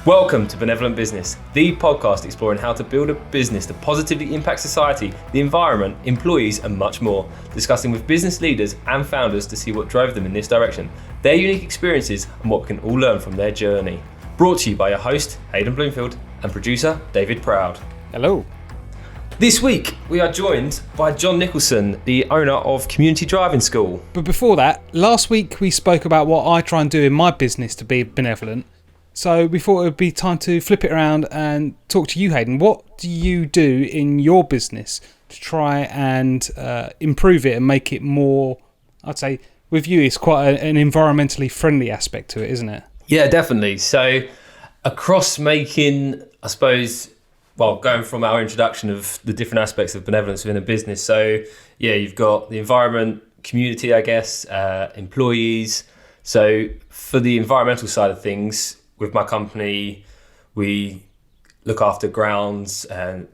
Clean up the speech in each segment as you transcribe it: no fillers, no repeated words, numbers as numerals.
Welcome to Benevolent Business, the podcast exploring how to build a business that positively impacts society, the environment, employees, and much more. Discussing with business leaders and founders to see what drove them in this direction, their unique experiences, and what we can all learn from their journey. Brought to you by your host, Hayden Bloomfield, and producer, David Proud. Hello. This week, we are joined by John Nicholson, the owner of Community Driving School. But before that, last week we spoke about what I try and do in my business to be benevolent. So we thought it would be time to flip it around and talk to you, Hayden. What do you do in your business to try and improve it and make it more, I'd say, with you, it's quite an environmentally friendly aspect to it, isn't it? Yeah, definitely. So across making, I suppose, well, going from our introduction of the different aspects of benevolence within a business. So yeah, you've got the environment, community, I guess, employees. So for the environmental side of things, with my company, we look after grounds and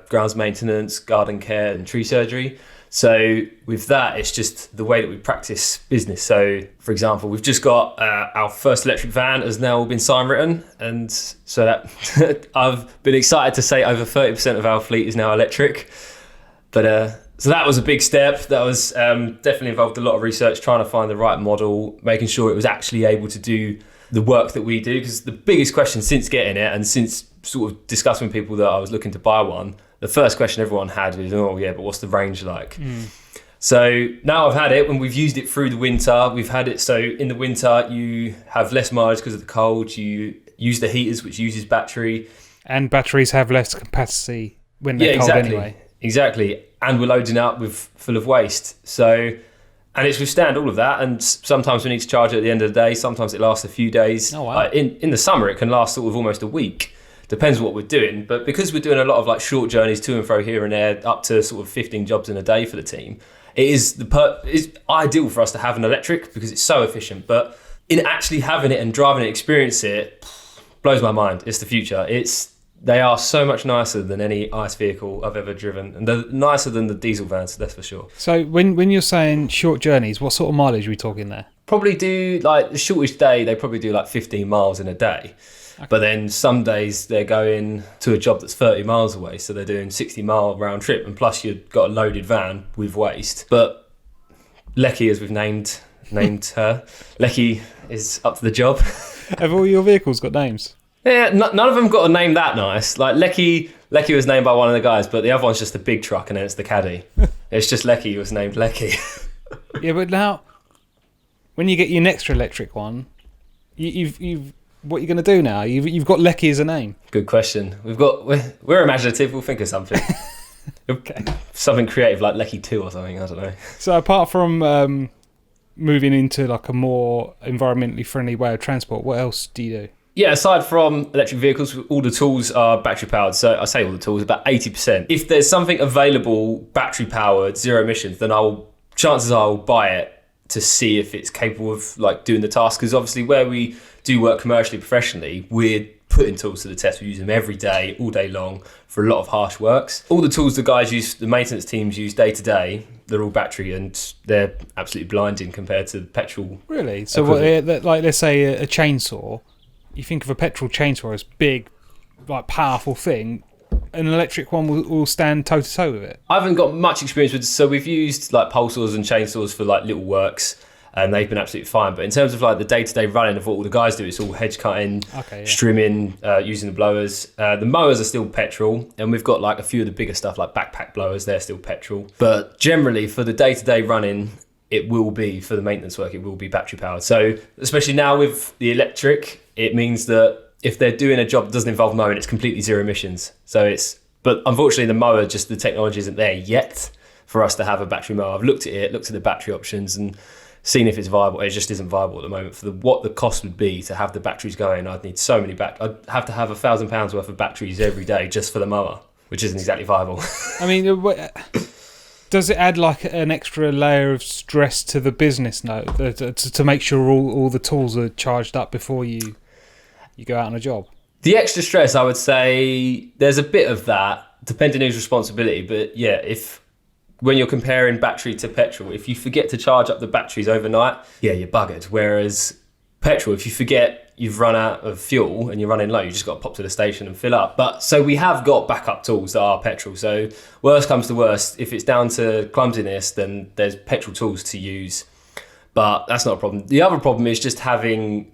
grounds maintenance, garden care and tree surgery. So with that, it's just the way that we practice business. So for example, we've just got our first electric van has now been sign written. And so that I've been excited to say over 30% of our fleet is now electric. But so that was a big step. That was definitely involved a lot of research, trying to find the right model, making sure it was actually able to do the work that we do, because the biggest question since getting it and since sort of discussing with people that I was looking to buy one, the first question everyone had was, oh yeah, but what's the range like? So now I've had it, when we've used it through the winter, we've had it so in the winter you have less mileage because of the cold, you use the heaters which uses battery. And batteries have less capacity when they're cold anyway. Exactly, and we're loading up with full of waste. So, and it's withstand all of that, and sometimes we need to charge it at the end of the day, sometimes it lasts a few days. Oh, wow. In the summer it can last sort of almost a week, depends what we're doing, but because we're doing a lot of like short journeys to and fro here and there, up to sort of 15 jobs in a day for the team, it is it's ideal for us to have an electric because it's so efficient. But in actually having it and driving it, experience it, blows my mind. It's the future. They are so much nicer than any ICE vehicle I've ever driven, and they're nicer than the diesel vans, that's for sure. So when you're saying short journeys, what sort of mileage are we talking there? Probably do, like, the shortest day, they probably do like 15 miles in a day. Okay. But then some days they're going to a job that's 30 miles away, so they're doing 60-mile round trip, and plus you've got a loaded van with waste. But Lecky, as we've named her, Lecky is up to the job. Have all your vehicles got names? Yeah, none of them got a name that nice. Like Lecky was named by one of the guys, but the other one's just a big truck, and then it's the caddy. It's just Lecky was named Lecky. Yeah, but now when you get your next electric one, you've what are you going to do now? You've got Lecky as a name. Good question. We're imaginative. We'll think of something. Okay. Something creative like Lecky 2 or something. I don't know. So apart from moving into like a more environmentally friendly way of transport, what else do you do? Yeah, aside from electric vehicles, all the tools are battery powered. So I say all the tools, about 80%. If there's something available, battery powered, zero emissions, then chances are I'll buy it to see if it's capable of like doing the task. Because obviously where we do work commercially, professionally, we're putting tools to the test. We use them every day, all day long, for a lot of harsh works. All the tools the guys use, the maintenance teams use day to day, they're all battery, and they're absolutely blinding compared to petrol. Really? So like let's say a chainsaw, you think of a petrol chainsaw as big, like powerful thing, an electric one will stand toe to toe with it. I haven't got much experience with, so we've used like pole saws and chainsaws for like little works, and they've been absolutely fine. But in terms of like the day-to-day running of what all the guys do, it's all hedge cutting, trimming, using the blowers. The mowers are still petrol, and we've got like a few of the bigger stuff like backpack blowers, they're still petrol. But generally for the day-to-day running, it will be, for the maintenance work, it will be battery powered. So especially now with the electric, it means that if they're doing a job that doesn't involve mowing, it's completely zero emissions. But unfortunately the mower, just the technology isn't there yet for us to have a battery mower. I've looked at the battery options and seen if it's viable. It just isn't viable at the moment. For what the cost would be to have the batteries going, I'd need so many I'd have to have £1,000 worth of batteries every day just for the mower, which isn't exactly viable. I mean, does it add like an extra layer of stress to the business now to make sure all the tools are charged up before you go out on a job? The extra stress, I would say, there's a bit of that, depending on whose responsibility. But yeah, when you're comparing battery to petrol, if you forget to charge up the batteries overnight, yeah, you're buggered. Whereas petrol, if you forget you've run out of fuel and you're running low, you just got to pop to the station and fill up. But so we have got backup tools that are petrol. So worst comes to worst, if it's down to clumsiness, then there's petrol tools to use. But that's not a problem. The other problem is just knowing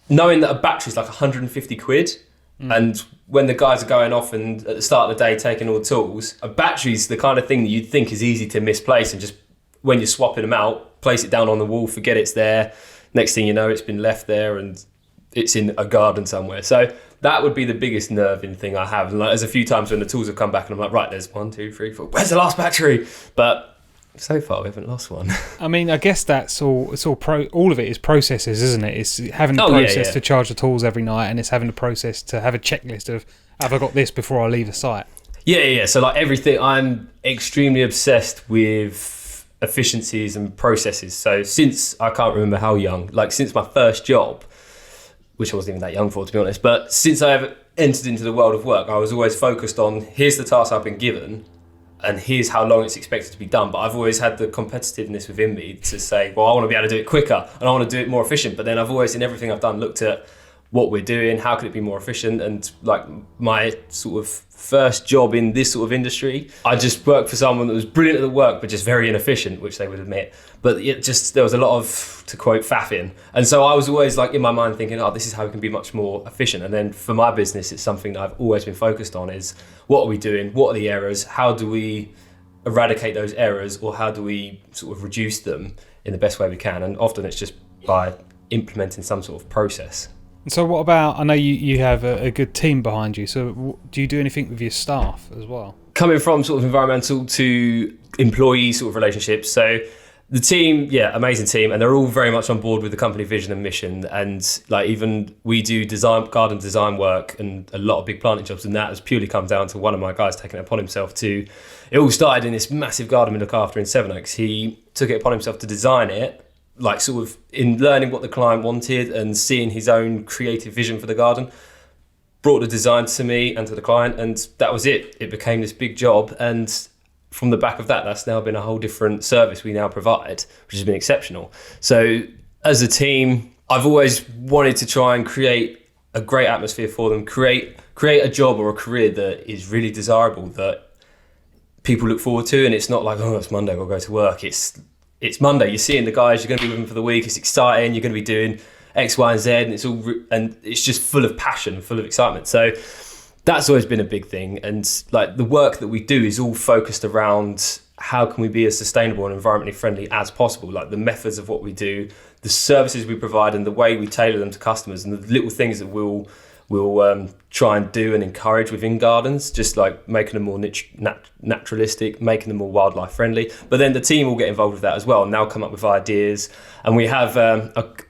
that a battery's like 150 quid. And when the guys are going off and at the start of the day taking all the tools, a battery's the kind of thing that you'd think is easy to misplace, and just when you're swapping them out, place it down on the wall, forget it's there. Next thing you know, it's been left there and it's in a garden somewhere. So that would be the biggest nerving thing I have. And like, there's a few times when the tools have come back and I'm like, right, there's 1, 2, 3, 4. Where's the last battery? But so far we haven't lost one. I mean, I guess that's all. It's all of it is processes, isn't it? It's having the process to charge the tools every night, and it's having the process to have a checklist of, have I got this before I leave the site? Yeah. So like everything, I'm extremely obsessed with efficiencies and processes. So since I can't remember how young, like since my first job, which I wasn't even that young for, to be honest, but since I ever entered into the world of work, I was always focused on, here's the task I've been given, and here's how long it's expected to be done. But I've always had the competitiveness within me to say, well, I want to be able to do it quicker and I want to do it more efficient. But then I've always, in everything I've done, looked at what we're doing, how could it be more efficient? And like my sort of first job in this sort of industry, I just worked for someone that was brilliant at the work, but just very inefficient, which they would admit. But there was a lot of, to quote, faffing. And so I was always like in my mind thinking, oh, this is how we can be much more efficient. And then for my business, it's something that I've always been focused on is, what are we doing? What are the errors? How do we eradicate those errors, or how do we sort of reduce them in the best way we can? And often it's just by implementing some sort of process. So what about, I know you have a good team behind you, so do you do anything with your staff as well? Coming from sort of environmental to employee sort of relationships, so the team, amazing team, and they're all very much on board with the company vision and mission. And like even we do garden design work and a lot of big planting jobs, and that has purely come down to one of my guys taking it upon himself to, it all started in this massive garden we look after in Sevenoaks. He took it upon himself to design it, like sort of in learning what the client wanted and seeing his own creative vision for the garden, brought the design to me and to the client, and that was it. It became this big job, and from the back of that, that's now been a whole different service we now provide, which has been exceptional. So as a team, I've always wanted to try and create a great atmosphere for them, create a job or a career that is really desirable, that people look forward to, and it's not like, oh, it's Monday, we'll go to work. It's Monday, you're seeing the guys, you're going to be with them for the week, it's exciting, you're going to be doing X, Y, and Z, and it's just full of passion, full of excitement. So that's always been a big thing. And like the work that we do is all focused around how can we be as sustainable and environmentally friendly as possible, like the methods of what we do, the services we provide, and the way we tailor them to customers, and the little things that we'll try and do and encourage within gardens, just like making them more naturalistic, making them more wildlife friendly. But then the team will get involved with that as well, and they'll come up with ideas. And we have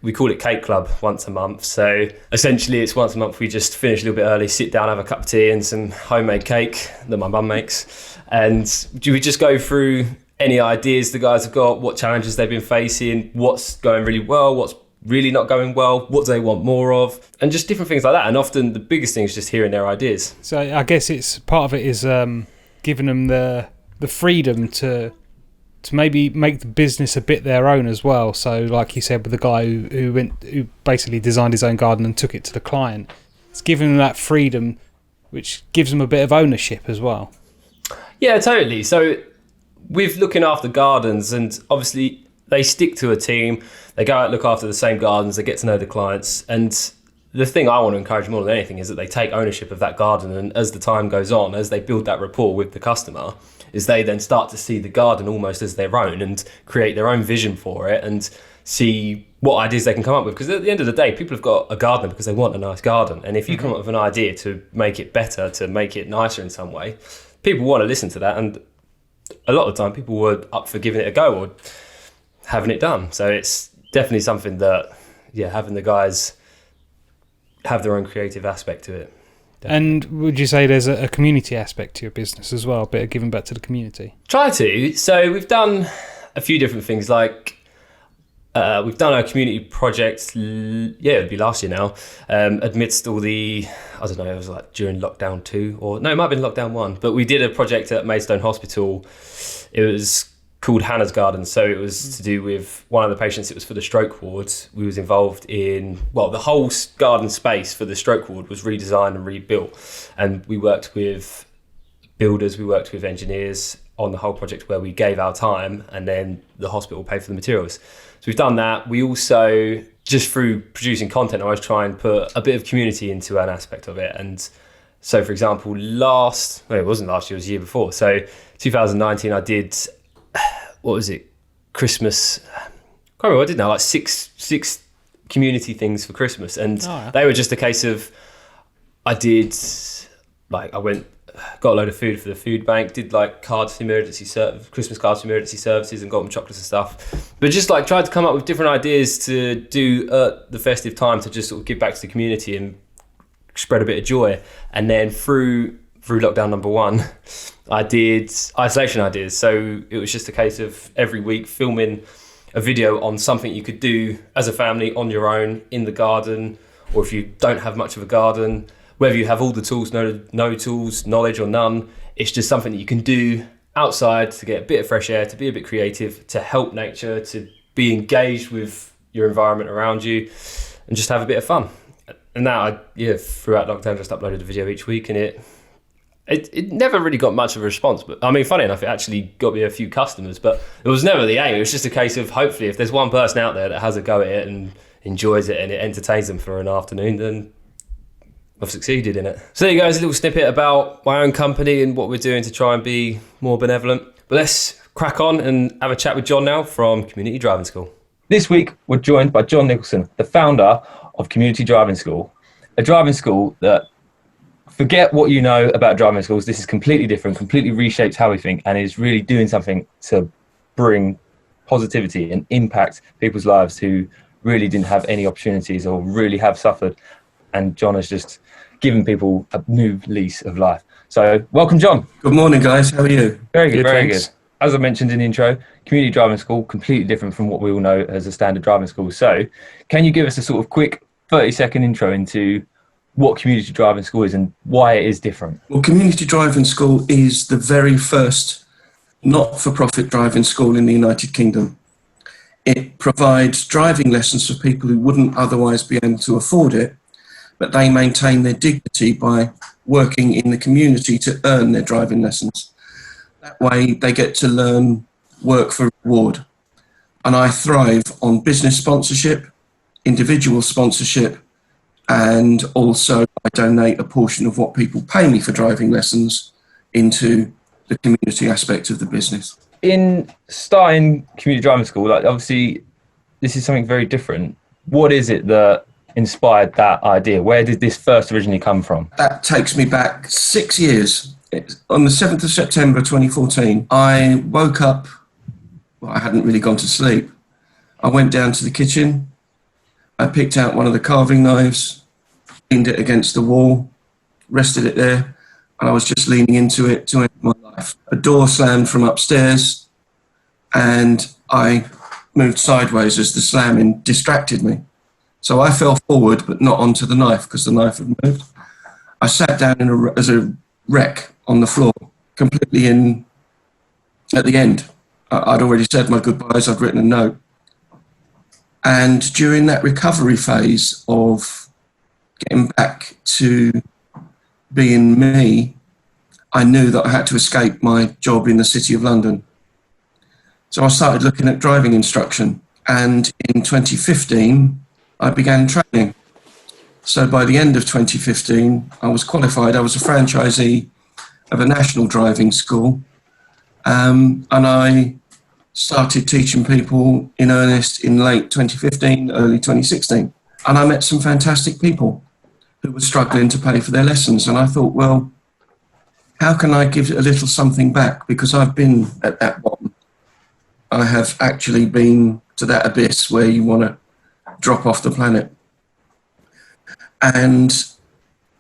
we call it Cake Club once a month. So essentially it's once a month we just finish a little bit early, sit down, have a cup of tea and some homemade cake that my mum makes, and we just go through any ideas the guys have got, what challenges they've been facing, what's going really well, what's really not going well, what do they want more of, and just different things like that. And often the biggest thing is just hearing their ideas. So I guess it's part of it is giving them the freedom to maybe make the business a bit their own as well. So like you said with the guy who basically designed his own garden and took it to the client, it's giving them that freedom, which gives them a bit of ownership as well. Yeah, totally. So with looking after gardens, and obviously they stick to a team, they go out and look after the same gardens, they get to know the clients. And the thing I want to encourage more than anything is that they take ownership of that garden, and as the time goes on, as they build that rapport with the customer, is they then start to see the garden almost as their own and create their own vision for it and see what ideas they can come up with. Because at the end of the day, people have got a garden because they want a nice garden. And if you come up with an idea to make it better, to make it nicer in some way, people want to listen to that. And a lot of the time people were up for giving it a go or having it done. So it's definitely something that, having the guys have their own creative aspect to it. Definitely. And would you say there's a community aspect to your business as well, a bit of giving back to the community? Try to. So we've done a few different things, like we've done a community project, it'd be last year now, amidst all the, I don't know, it was like during lockdown 2, or no, it might have been lockdown 1, but we did a project at Maidstone Hospital. It was called Hannah's Garden. So it was to do with one of the patients. It was for the stroke ward. We was involved in, well, the whole garden space for the stroke ward was redesigned and rebuilt. And we worked with builders, we worked with engineers on the whole project, where we gave our time and then the hospital paid for the materials. So we've done that. We also, just through producing content, I always try and put a bit of community into an aspect of it. And so, for example, it wasn't last year, it was the year before. So 2019, I did, what was it? Christmas. I can't remember, I did now, like six community things for Christmas. And they were just a case of, I went, got a load of food for the food bank, did like Christmas cards for emergency services, and got them chocolates and stuff. But just like tried to come up with different ideas to do at the festive time to just sort of give back to the community and spread a bit of joy. And then through lockdown number 1, I did isolation ideas. So it was just a case of every week filming a video on something you could do as a family on your own in the garden, or if you don't have much of a garden, whether you have all the tools, no tools, knowledge or none, it's just something that you can do outside to get a bit of fresh air, to be a bit creative, to help nature, to be engaged with your environment around you, and just have a bit of fun. And now, throughout lockdown, just uploaded a video each week, and it never really got much of a response. But I mean, funny enough, it actually got me a few customers, but it was never the aim. It was just a case of, hopefully, if there's one person out there that has a go at it and enjoys it and it entertains them for an afternoon, then I've succeeded in it. So there you go, a little snippet about my own company and what we're doing to try and be more benevolent. But let's crack on and have a chat with John now from Community Driving School. This week, we're joined by John Nicholson, the founder of Community Driving School, a driving school that, forget what you know about driving schools, this is completely different, completely reshapes how we think, and is really doing something to bring positivity and impact people's lives who really didn't have any opportunities or really have suffered. And John has just given people a new lease of life. So welcome, John. Good morning, guys. How are you? Very good, very good. As I mentioned in the intro, Community Driving School, completely different from what we all know as a standard driving school. So can you give us a sort of quick 30-second intro into what Community Driving School is and why it is different? Well, Community Driving School is the very first not-for-profit driving school in the United Kingdom. It provides driving lessons for people who wouldn't otherwise be able to afford it, but they maintain their dignity by working in the community to earn their driving lessons. That way they get to learn work for reward. And I thrive on business sponsorship, individual sponsorship, and also I donate a portion of what people pay me for driving lessons into the community aspect of the business. In starting Community Driving School, like obviously this is something very different. What is it that inspired that idea? Where did this first originally come from? That takes me back 6 years. On the 7th of September 2014, I woke up. Well, I hadn't really gone to sleep. I went down to the kitchen. I picked out one of the carving knives, leaned it against the wall, rested it there, and I was just leaning into it to end my life. A door slammed from upstairs, and I moved sideways as the slamming distracted me. So I fell forward, but not onto the knife because the knife had moved. I sat down as a wreck on the floor, completely in at the end. I'd already said my goodbyes, I'd written a note. And during that recovery phase of getting back to being me, I knew that I had to escape my job in the City of London. So I started looking at driving instruction. And in 2015, I began training. So by the end of 2015, I was qualified. I was a franchisee of a national driving school. And I started teaching people in earnest in late 2015, early 2016. And I met some fantastic people who were struggling to pay for their lessons. And I thought, well, how can I give a little something back? Because I've been at that bottom. I have actually been to that abyss where you want to drop off the planet. And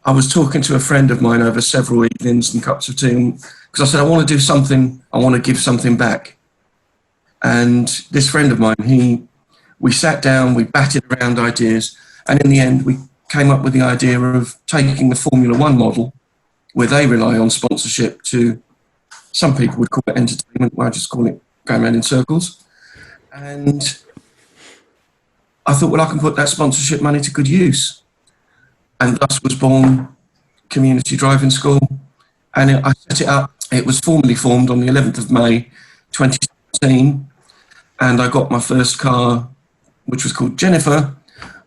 I was talking to a friend of mine over several evenings and cups of tea, because I said, I want to do something, I want to give something back. And this friend of mine, we sat down, we batted around ideas, and in the end we came up with the idea of taking the Formula One model, where they rely on sponsorship to, some people would call it entertainment, well, I just call it going around in circles. And I thought, well, I can put that sponsorship money to good use. And thus was born Community Driving School. And I set it up. It was formally formed on the 11th of May 2017. And I got my first car, which was called Jennifer,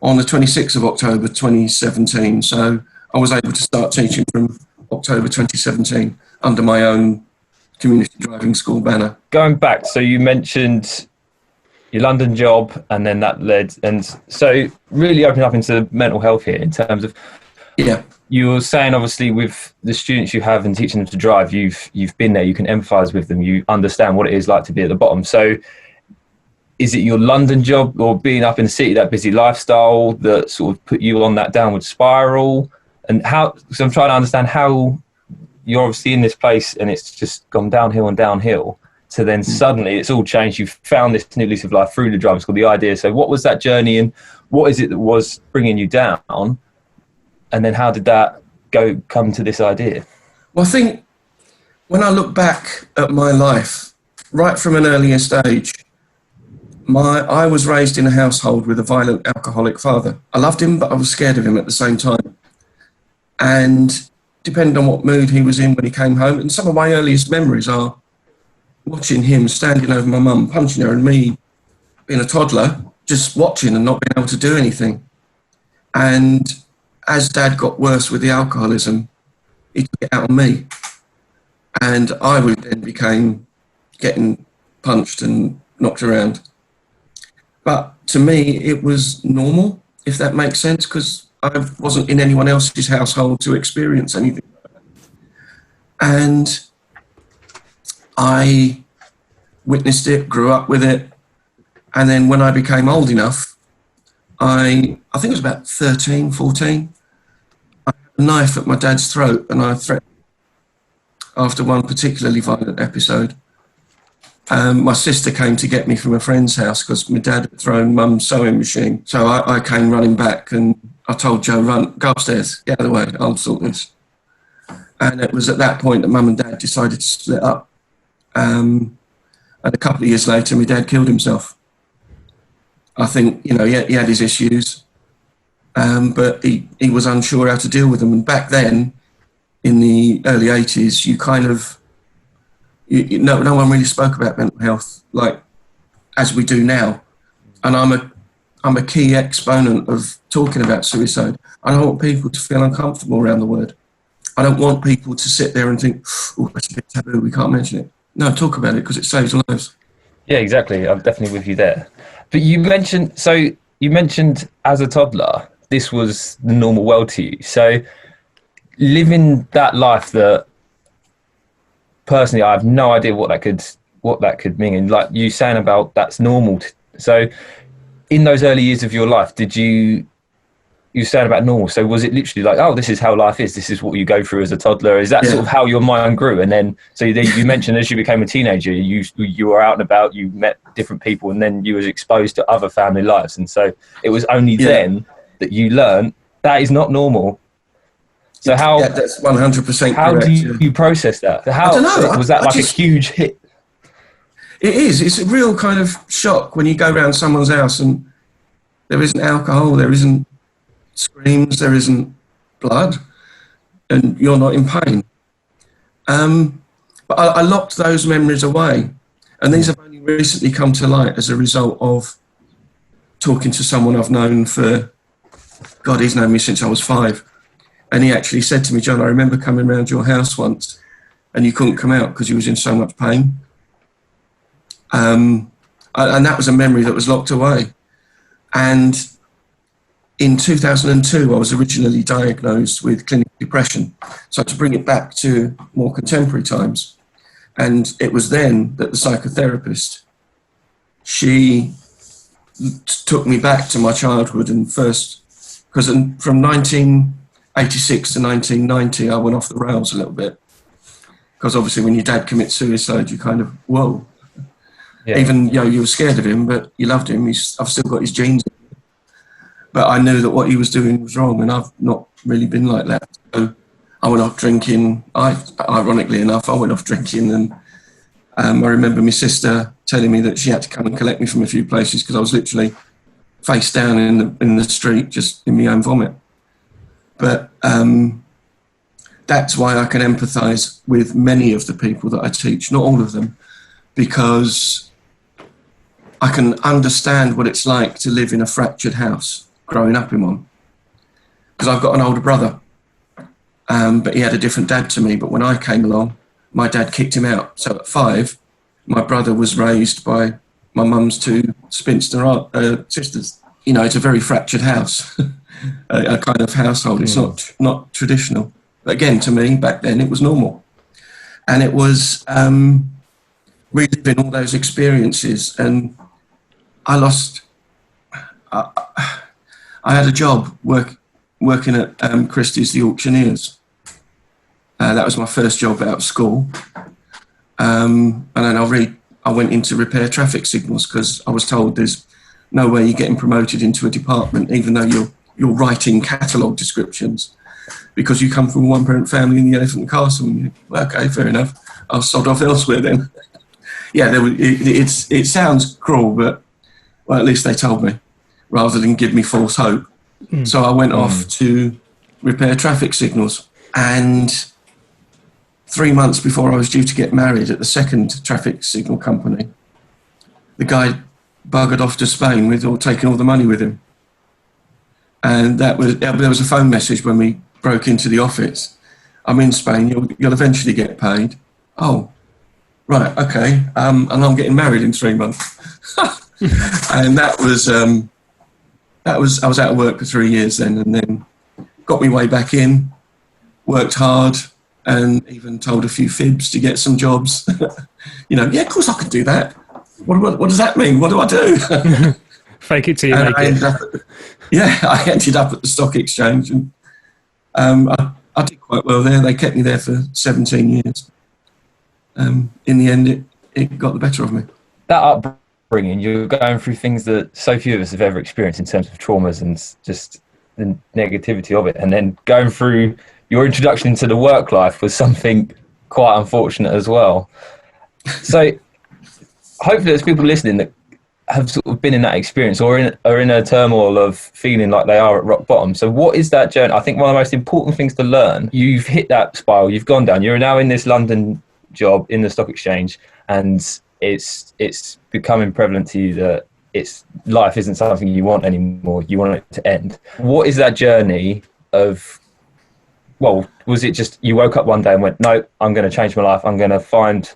on the 26th of October 2017. So I was able to start teaching from October 2017 under my own Community Driving School banner. Going back, so you mentioned your London job, and then that led, and so really opening up into mental health here in terms of, you were saying obviously with the students you have and teaching them to drive, you've been there, you can empathise with them, you understand what it is like to be at the bottom. So is it your London job or being up in the city, that busy lifestyle, that sort of put you on that downward spiral? And how, so I'm trying to understand how you're obviously in this place and it's just gone downhill and downhill, to then suddenly it's all changed. You've found this new lease of life through the driving school, the idea. So what was that journey and what is it that was bringing you down? And then how did that come to this idea? Well, I think when I look back at my life, right from an earlier stage, I was raised in a household with a violent alcoholic father. I loved him, but I was scared of him at the same time. And depending on what mood he was in when he came home, and some of my earliest memories are watching him standing over my mum, punching her, and me being a toddler, just watching and not being able to do anything. And as Dad got worse with the alcoholism, he took it out on me. And I then became getting punched and knocked around. But to me, it was normal, if that makes sense, because I wasn't in anyone else's household to experience anything like that. And I witnessed it, grew up with it. And then when I became old enough, I think it was about 13, 14, I had a knife at my dad's throat and I threatened after one particularly violent episode. My sister came to get me from a friend's house because my dad had thrown mum's sewing machine. So I came running back and I told Joe, go upstairs, get out of the way, I'll sort this. And it was at that point that mum and dad decided to split up. And a couple of years later, my dad killed himself. I think, he had his issues, but he was unsure how to deal with them. And back then, in the early 80s, you kind of, no one really spoke about mental health like as we do now. And I'm a key exponent of talking about suicide. I don't want people to feel uncomfortable around the word. I don't want people to sit there and think, oh, that's a bit taboo, we can't mention it. No, talk about it because it saves lives. Yeah, exactly. I'm definitely with you there. But you mentioned as a toddler, this was the normal world to you. So living that life that personally, I have no idea what that could mean. And like you saying about that's normal. So in those early years of your life, you were saying about normal. So was it literally like, oh, this is how life is. This is what you go through as a toddler. Is that sort of how your mind grew? And then, so you mentioned as you became a teenager, you were out and about, you met different people, and then you was exposed to other family lives. And so it was only then that you learned that is not normal. So how? Yeah, that's 100% how correct. do you process that? How, I don't know. Was that like a huge hit? It is. It's a real kind of shock when you go around someone's house and there isn't alcohol, there isn't screams, there isn't blood, and you're not in pain. But I locked those memories away, and these have only recently come to light as a result of talking to someone I've known for, God, he's known me since I was 5. And he actually said to me, John, I remember coming round your house once and you couldn't come out because you was in so much pain. And that was a memory that was locked away. And in 2002, I was originally diagnosed with clinical depression. So to bring it back to more contemporary times, and it was then that the psychotherapist, she took me back to my childhood and first, because from 1986 to 1990, I went off the rails a little bit. Because obviously when your dad commits suicide, you kind of, whoa. Yeah. Even, you were scared of him, but you loved him. I've still got his genes. But I knew that what he was doing was wrong, and I've not really been like that. So I went off drinking. Ironically enough, I went off drinking, and I remember my sister telling me that she had to come and collect me from a few places because I was literally face down in the street, just in my own vomit. But that's why I can empathise with many of the people that I teach, not all of them, because I can understand what it's like to live in a fractured house, growing up in one. Because I've got an older brother, but he had a different dad to me. But when I came along, my dad kicked him out. So at 5, my brother was raised by my mum's 2 spinster sisters. You know, it's a very fractured house, a kind of household. It's not traditional. But again, to me, back then, it was normal. And it was reliving all those experiences. And I had a job working at Christie's, the auctioneers. That was my first job out of school. And then I went in to repair traffic signals because I was told there's no way you're getting promoted into a department, even though you're writing catalogue descriptions, because you come from a one-parent family in the Elephant and Castle. And well, okay, fair enough. I'll sod off elsewhere then. Yeah, it sounds cruel, but well, at least they told me, rather than give me false hope. So I went off to repair traffic signals. And 3 months before I was due to get married at the second traffic signal company, the guy buggered off to Spain taking all the money with him. And there was a phone message when we broke into the office. I'm in Spain, you'll eventually get paid. Oh, right, okay. And I'm getting married in 3 months. And I was out of work for 3 years then, and then got me way back in, worked hard, and even told a few fibs to get some jobs. Yeah, of course I could do that. What does that mean? What do I do? Fake it till you make it. I ended up at the stock exchange, and I did quite well there. They kept me there for 17 years. In the end, it got the better of me. That upbringing, you're going through things that so few of us have ever experienced in terms of traumas and just the negativity of it, and then going through your introduction into the work life was something quite unfortunate as well. So hopefully there's people listening that have sort of been in that experience or are in a turmoil of feeling like they are at rock bottom. So what is that journey? I think one of the most important things to learn, you've hit that spiral, you've gone down, you're now in this London job in the stock exchange, and it's becoming prevalent to you that life isn't something you want anymore, you want it to end. What is that journey of, well, was it just you woke up one day and went, no, I'm going to change my life, I'm going to find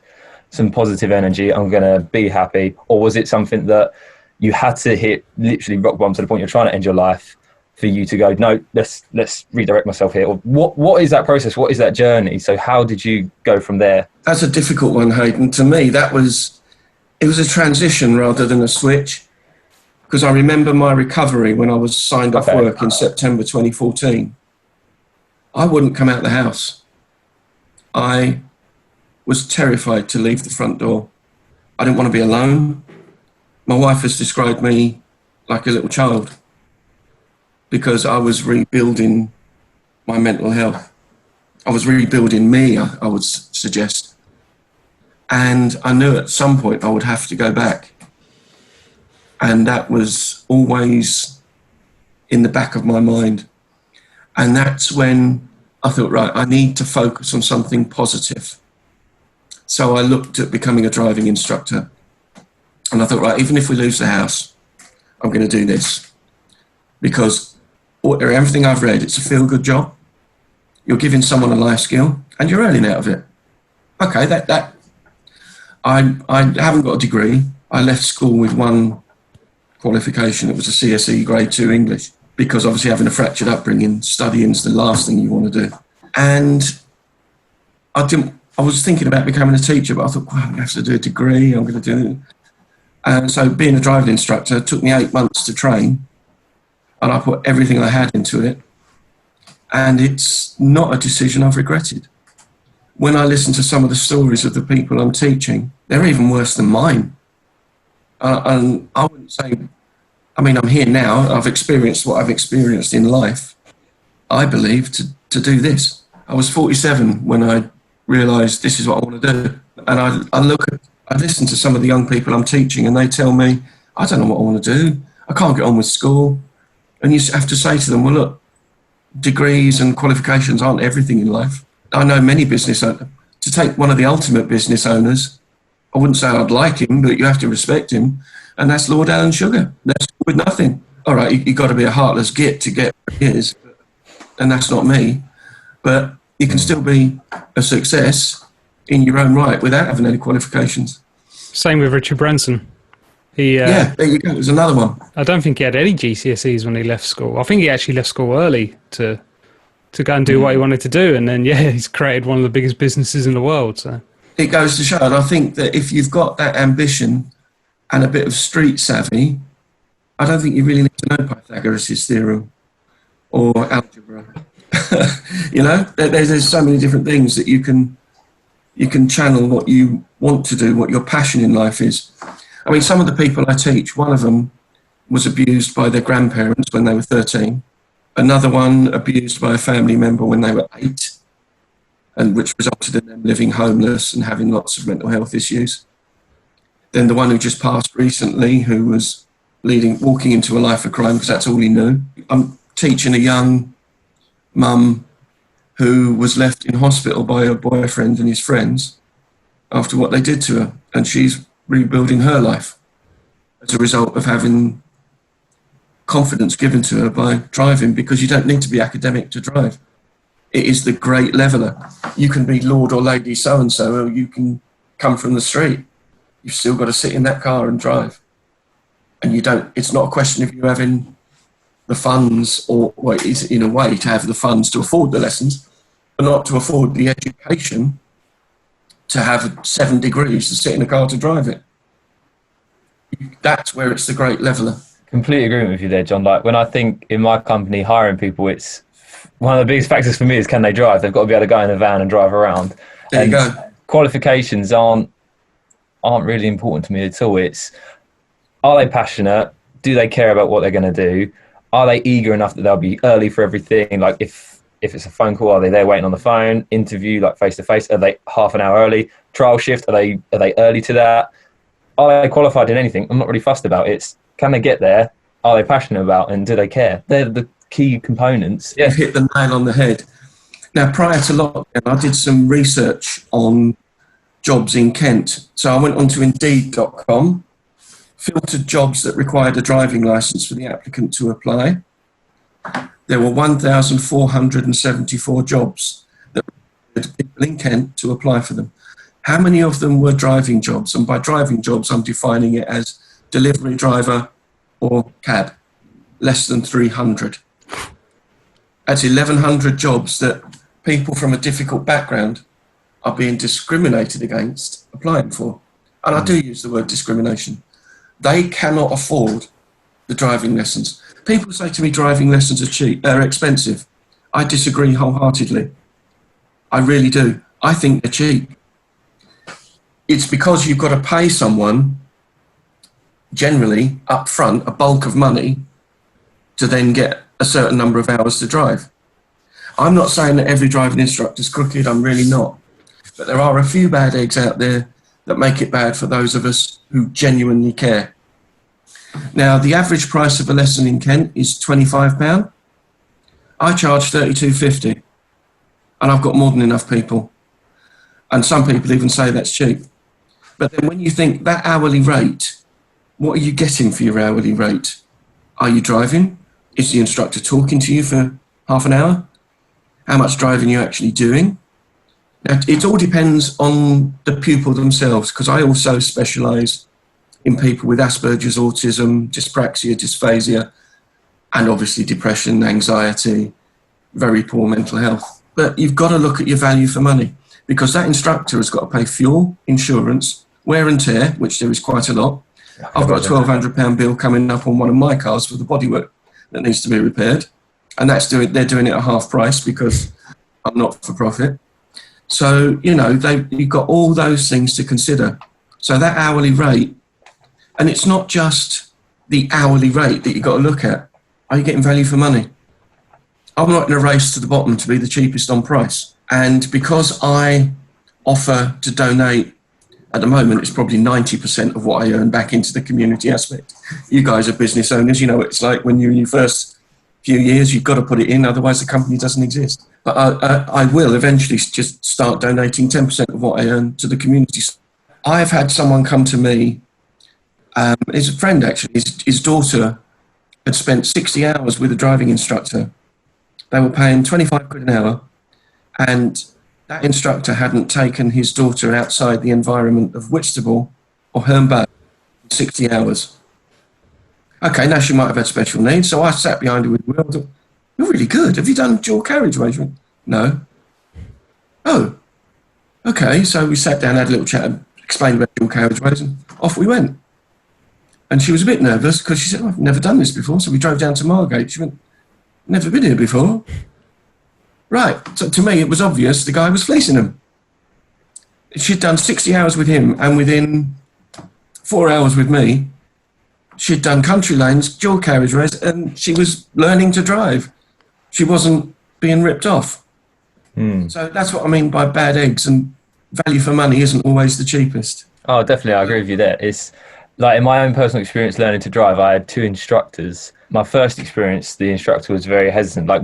some positive energy, I'm going to be happy? Or was it something that you had to hit literally rock bottom to the point you're trying to end your life for you to go, no, let's redirect myself here? Or what is that process? What is that journey? So how did you go from there? That's a difficult one, Hayden. To me, it was a transition rather than a switch, because I remember my recovery when I was signed off work in September 2014. I wouldn't come out of the house. I was terrified to leave the front door. I didn't want to be alone. My wife has described me like a little child because I was rebuilding my mental health. I was rebuilding me, I would suggest. And I knew at some point I would have to go back. And that was always in the back of my mind. And that's when I thought, right, I need to focus on something positive. So I looked at becoming a driving instructor. And I thought, right, even if we lose the house, I'm going to do this. Because everything I've read, it's a feel-good job. You're giving someone a life skill and you're earning out of it. Okay, I haven't got a degree. I left school with one qualification. It was a CSE grade 2 English, because obviously having a fractured upbringing, studying is the last thing you want to do. And I was thinking about becoming a teacher, but I thought, well, I'm going to have to do a degree. I'm going to do it. And so being a driving instructor took me 8 months to train, and I put everything I had into it. And it's not a decision I've regretted. When I listen to some of the stories of the people I'm teaching, they're even worse than mine. And I wouldn't say, I mean, I'm here now. I've experienced what I've experienced in life, I believe, to do this. I was 47 when I realised this is what I want to do. And I I listen to some of the young people I'm teaching and they tell me, I don't know what I want to do. I can't get on with school. And you have to say to them, well, look, degrees and qualifications aren't everything in life. I know many business owners. To take one of the ultimate business owners, I wouldn't say I'd like him, but you have to respect him. And that's Lord Alan Sugar. That's with nothing. All right, you've got to be a heartless git to get where he is. And that's not me. But you can still be a success in your own right without having any qualifications. Same with Richard Branson. Yeah, there you go. There's another one. I don't think he had any GCSEs when he left school. I think he actually left school early to go and do what he wanted to do. And then, he's created one of the biggest businesses in the world. So it goes to show. And I think that if you've got that ambition and a bit of street savvy, I don't think you really need to know Pythagoras' theorem or algebra. There's so many different things that you can channel what you want to do, what your passion in life is. I mean, some of the people I teach, one of them was abused by their grandparents when they were 13. Another one abused by a family member when they were 8, and which resulted in them living homeless and having lots of mental health issues. Then the one who just passed recently, who was walking into a life of crime because that's all he knew. I'm teaching a young mum who was left in hospital by her boyfriend and his friends after what they did to her, and she's rebuilding her life as a result of having confidence given to her by driving, because you don't need to be academic to drive. It is the great leveller. You can be Lord or Lady so-and-so, or you can come from the street. You've still got to sit in that car and drive. And it's not a question of you having the funds, or it is in a way to have the funds to afford the lessons, but not to afford the education to have 7 degrees to sit in a car to drive it. That's where it's the great leveller. Completely agreement with you there, John. Like, when I think in my company hiring people, it's one of the biggest factors for me is, can they drive? They've got to be able to go in a van and drive around. There you go. Qualifications aren't really important to me at all. It's, are they passionate? Do they care about what they're going to do? Are they eager enough that they'll be early for everything? Like, if it's a phone call, are they there waiting on the phone? Interview, like face to face, are they half an hour early? Trial shift, are they early to that? Are they qualified in anything? I'm not really fussed about it. It's, can they get there? Are they passionate about, and do they care? They're the key components. Yeah. You've hit the nail on the head. Now, prior to lockdown, I did some research on jobs in Kent. So I went onto Indeed.com, filtered jobs that required a driving licence for the applicant to apply. There were 1,474 jobs that required people in Kent to apply for them. How many of them were driving jobs? And by driving jobs, I'm defining it as delivery driver or cab. Less than 300. That's 1,100 jobs that people from a difficult background are being discriminated against applying for. And I do use the word discrimination. They cannot afford the driving lessons. People say to me driving lessons are expensive. I disagree wholeheartedly. I really do. I think they're cheap. It's because you've got to pay someone, generally up front, a bulk of money to then get a certain number of hours to drive. I'm not saying that every driving instructor is crooked, I'm really not. But there are a few bad eggs out there that make it bad for those of us who genuinely care. Now, the average price of a lesson in Kent is £25. I charge £32.50, and I've got more than enough people. And some people even say that's cheap. But then when you think that hourly rate, what are you getting for your hourly rate? Are you driving? Is the instructor talking to you for half an hour? How much driving are you actually doing? Now, it all depends on the pupil themselves, because I also specialise in people with Asperger's, autism, dyspraxia, dysphasia, and obviously depression, anxiety, very poor mental health. But you've got to look at your value for money, because that instructor has got to pay fuel, insurance, wear and tear, which there is quite a lot. I've got a £1,200 bill coming up on one of my cars for the bodywork that needs to be repaired. And they're doing it at half price because I'm not for profit. So, you've got all those things to consider. So that hourly rate, and it's not just the hourly rate that you've got to look at. Are you getting value for money? I'm not in a race to the bottom to be the cheapest on price. And because I offer to donate At the moment, it's probably 90% of what I earn back into the community aspect. You guys are business owners. You know, it's like when you're in your first few years, you've got to put it in, otherwise the company doesn't exist. But I will eventually just start donating 10% of what I earn to the community. I've had someone come to me, it's a friend actually, his daughter had spent 60 hours with a driving instructor. They were paying 25 quid an hour, and that instructor hadn't taken his daughter outside the environment of Whitstable or Herne Bay in 60 hours. Okay, now she might have had special needs, so I sat behind her with Will. I thought, you're really good. Have you done dual carriageway? She went, no. Oh, okay. So we sat down, had a little chat, and explained about dual carriageways, and off we went. And she was a bit nervous because she said, oh, I've never done this before. So we drove down to Margate. She went, never been here before. Right. So to me, it was obvious the guy was fleecing them. She'd done 60 hours with him, and within 4 hours with me, she'd done country lanes, dual carriageways, and she was learning to drive. She wasn't being ripped off. So that's what I mean by bad eggs, and value for money isn't always the cheapest. Oh, definitely. I agree with you there. It's like in my own personal experience learning to drive, I had 2 instructors. My first experience, the instructor was very hesitant. Like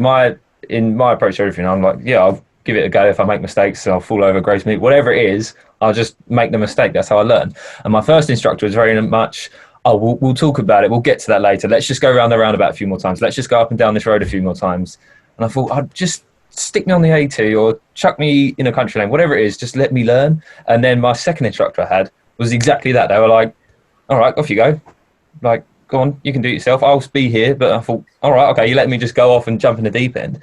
in my approach to everything, I'm like, yeah, I'll give it a go. If I make mistakes, I'll fall over, grace me, whatever it is, I'll just make the mistake. That's how I learn. And my first instructor was very much, oh, we'll talk about it. We'll get to that later. Let's just go around the roundabout a few more times. Let's just go up and down this road a few more times. And I thought, I'd just stick me on the A2 or chuck me in a country lane, whatever it is, just let me learn. And then my second instructor I had was exactly that. They were like, all right, off you go. Like, go on, you can do it yourself. I'll be here. But I thought, all right, okay, you let me just go off and jump in the deep end.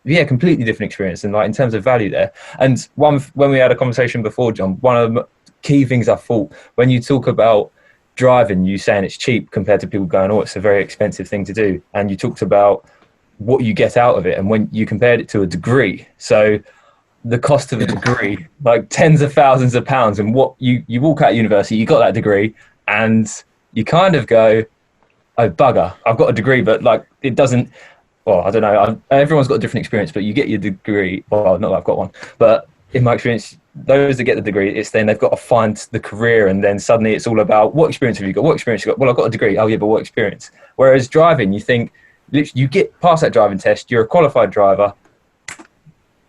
Yeah, completely different experience. And like in terms of value there. And when we had a conversation before, John, one of the key things I thought when you talk about driving, you saying it's cheap compared to people going, oh, it's a very expensive thing to do. And you talked about what you get out of it. And when you compared it to a degree, so the cost of a degree, like tens of thousands of pounds, and what you walk out of university, you got that degree, and you kind of go, oh, bugger, I've got a degree, but like it doesn't, well, I don't know, everyone's got a different experience, but you get your degree, well, not that I've got one, but in my experience, those that get the degree, it's then they've got to find the career, and then suddenly it's all about what experience have you got? What experience you got? Well, I've got a degree. Oh yeah, but what experience? Whereas driving, you think, you get past that driving test, you're a qualified driver,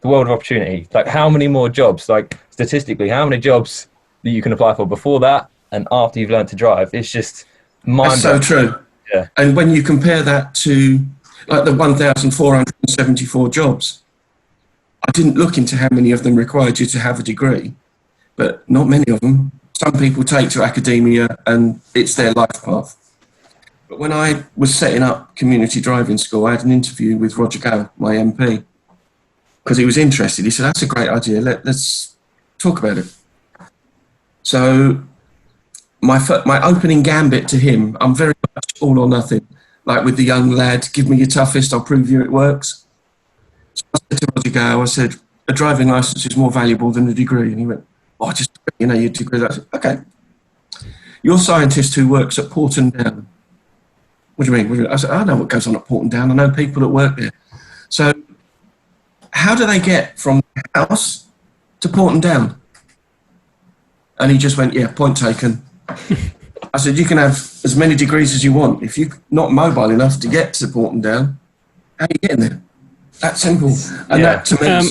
the world of opportunity. Like how many more jobs, like statistically, how many jobs that you can apply for before that and after you've learned to drive? It's just mind-blowing. That's so true. Yeah. And when you compare that to like the 1,474 jobs, I didn't look into how many of them required you to have a degree, but not many of them. Some people take to academia and it's their life path. But when I was setting up community driving school, I had an interview with Roger Gale, my MP, because he was interested. He said, that's a great idea. Let's talk about it. So my opening gambit to him, I'm very much all or nothing. Like with the young lad, give me your toughest, I'll prove you it works. So I said to Roger Gale, I said, a driving licence is more valuable than a degree. And he went, oh, just, your degree. I said, okay. You're a scientist who works at Porton Down. What do you mean? I said, I know what goes on at Porton Down. I know people that work there. So how do they get from the house to Porton Down? And he just went, yeah, point taken. I said, you can have as many degrees as you want. If you're not mobile enough to get to Porton Down, how are you getting there? That simple. And that to me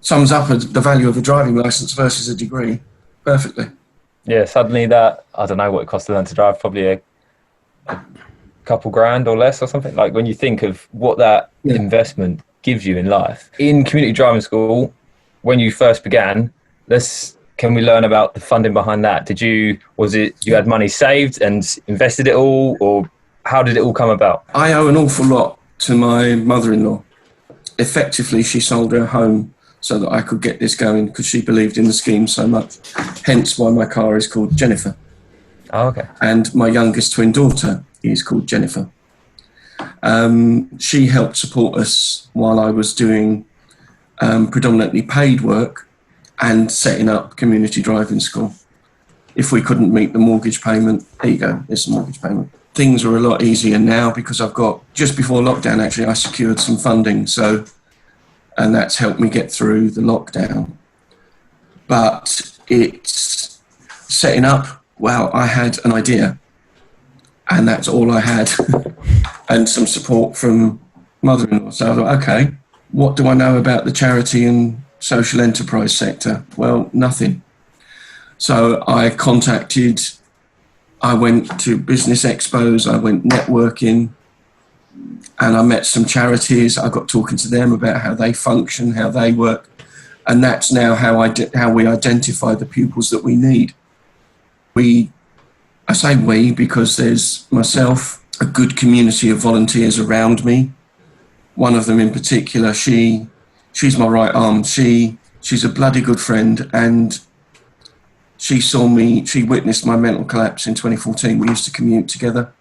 sums up the value of a driving licence versus a degree perfectly. Yeah, suddenly that, I don't know what it costs to learn to drive, probably a couple grand or less or something. Like when you think of what that investment gives you in life. In community driving school, when you first began, can we learn about the funding behind that? Was it you had money saved and invested it all, or how did it all come about? I owe an awful lot to my mother-in-law. Effectively, she sold her home so that I could get this going because she believed in the scheme so much. Hence why my car is called Jennifer. Oh, okay. And my youngest twin daughter is called Jennifer. She helped support us while I was doing predominantly paid work and setting up community driving school. If we couldn't meet the mortgage payment, there you go, there's the mortgage payment. Things are a lot easier now because just before lockdown, actually, I secured some funding. And that's helped me get through the lockdown. But it's setting up. Well, I had an idea, and that's all I had, and some support from mother-in-law. So I thought, okay, what do I know about the charity and social enterprise sector? Well, nothing. So I went to business expos, I went networking, and I met some charities. I got talking to them about how they function, how they work, and that's now how we identify the pupils that we need. I say we because there's myself, a good community of volunteers around me. One of them in particular, she's my right arm. She's a bloody good friend, and she witnessed my mental collapse in 2014. We used to commute together.